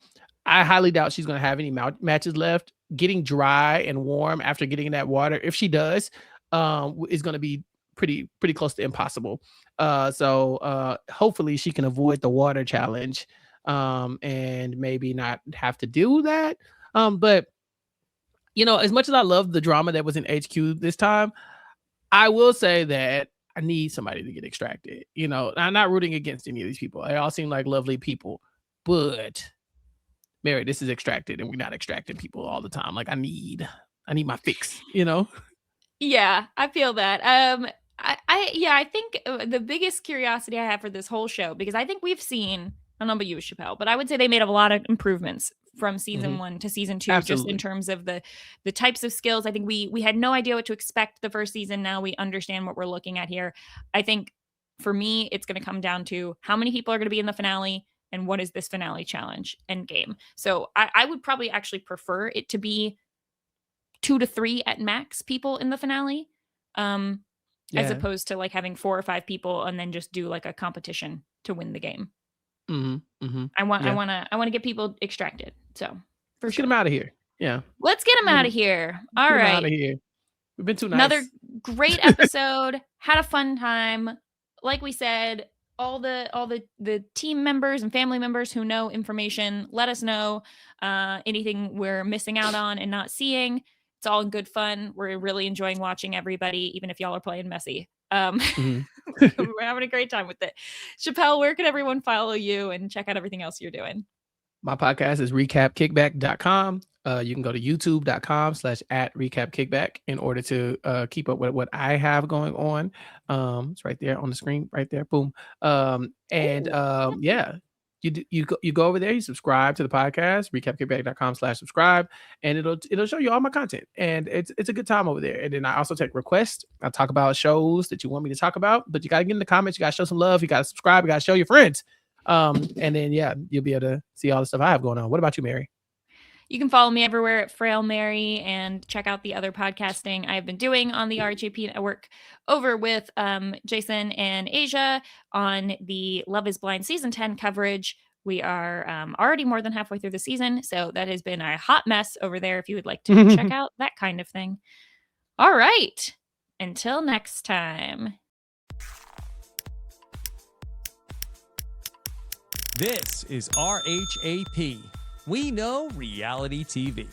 I highly doubt she's gonna have any matches left. Getting dry and warm after getting in that water, if she does, is gonna be pretty close to impossible. So hopefully she can avoid the water challenge, and maybe not have to do that. But as much as I love the drama that was in HQ this time, I will say that I need somebody to get extracted. I'm not rooting against any of these people. They all seem like lovely people, but Mary, this is extracted, and we're not extracting people all the time. Like I need my fix. Yeah, I feel that. I think the biggest curiosity I have for this whole show, because I think we've seen, I don't know about you, Chappelle, but I would say they made a lot of improvements from season 1 to season 2, just in Absolutely. terms of the types of skills. I think we had no idea what to expect the first season. Now we understand what we're looking at here. I think for me, it's going to come down to how many people are going to be in the finale and what is this finale challenge end game. So I would probably actually prefer it to be 2 to 3 at max people in the finale. As Yeah. opposed to like having 4 or 5 people and then just do like a competition to win the game. I Yeah. wanna get people extracted. So, for Let's get sure. them out of here. Yeah. Let's get them out of here. All Get them out of right. here. We've been too Another nice. great episode. Had a fun time. Like we said, all the team members and family members who know information, let us know anything we're missing out on and not seeing. It's all in good fun. We're really enjoying watching everybody, even if y'all are playing messy. We're having a great time with it. Chappelle, where can everyone follow you and check out everything else you're doing? My podcast is recapkickback.com. You can go to youtube.com/@recapkickback in order to keep up with what I have going on. It's right there on the screen, right there. Boom. Yeah, you go over there, you subscribe to the podcast, recapkickback.com/subscribe, and it'll show you all my content. And it's a good time over there. And then I also take requests. I talk about shows that you want me to talk about, but you gotta get in the comments, you gotta show some love, you gotta subscribe, you gotta show your friends. And then yeah, you'll be able to see all the stuff I have going on. What about you, Mary? You can follow me everywhere at Frail Mary and check out the other podcasting I've been doing on the RHAP network over with Jason and Asia on the Love is Blind season 10 coverage. We are already more than halfway through the season, so that has been a hot mess over there if you would like to check out that kind of thing. All right. Until next time. This is RHAP. We know reality TV.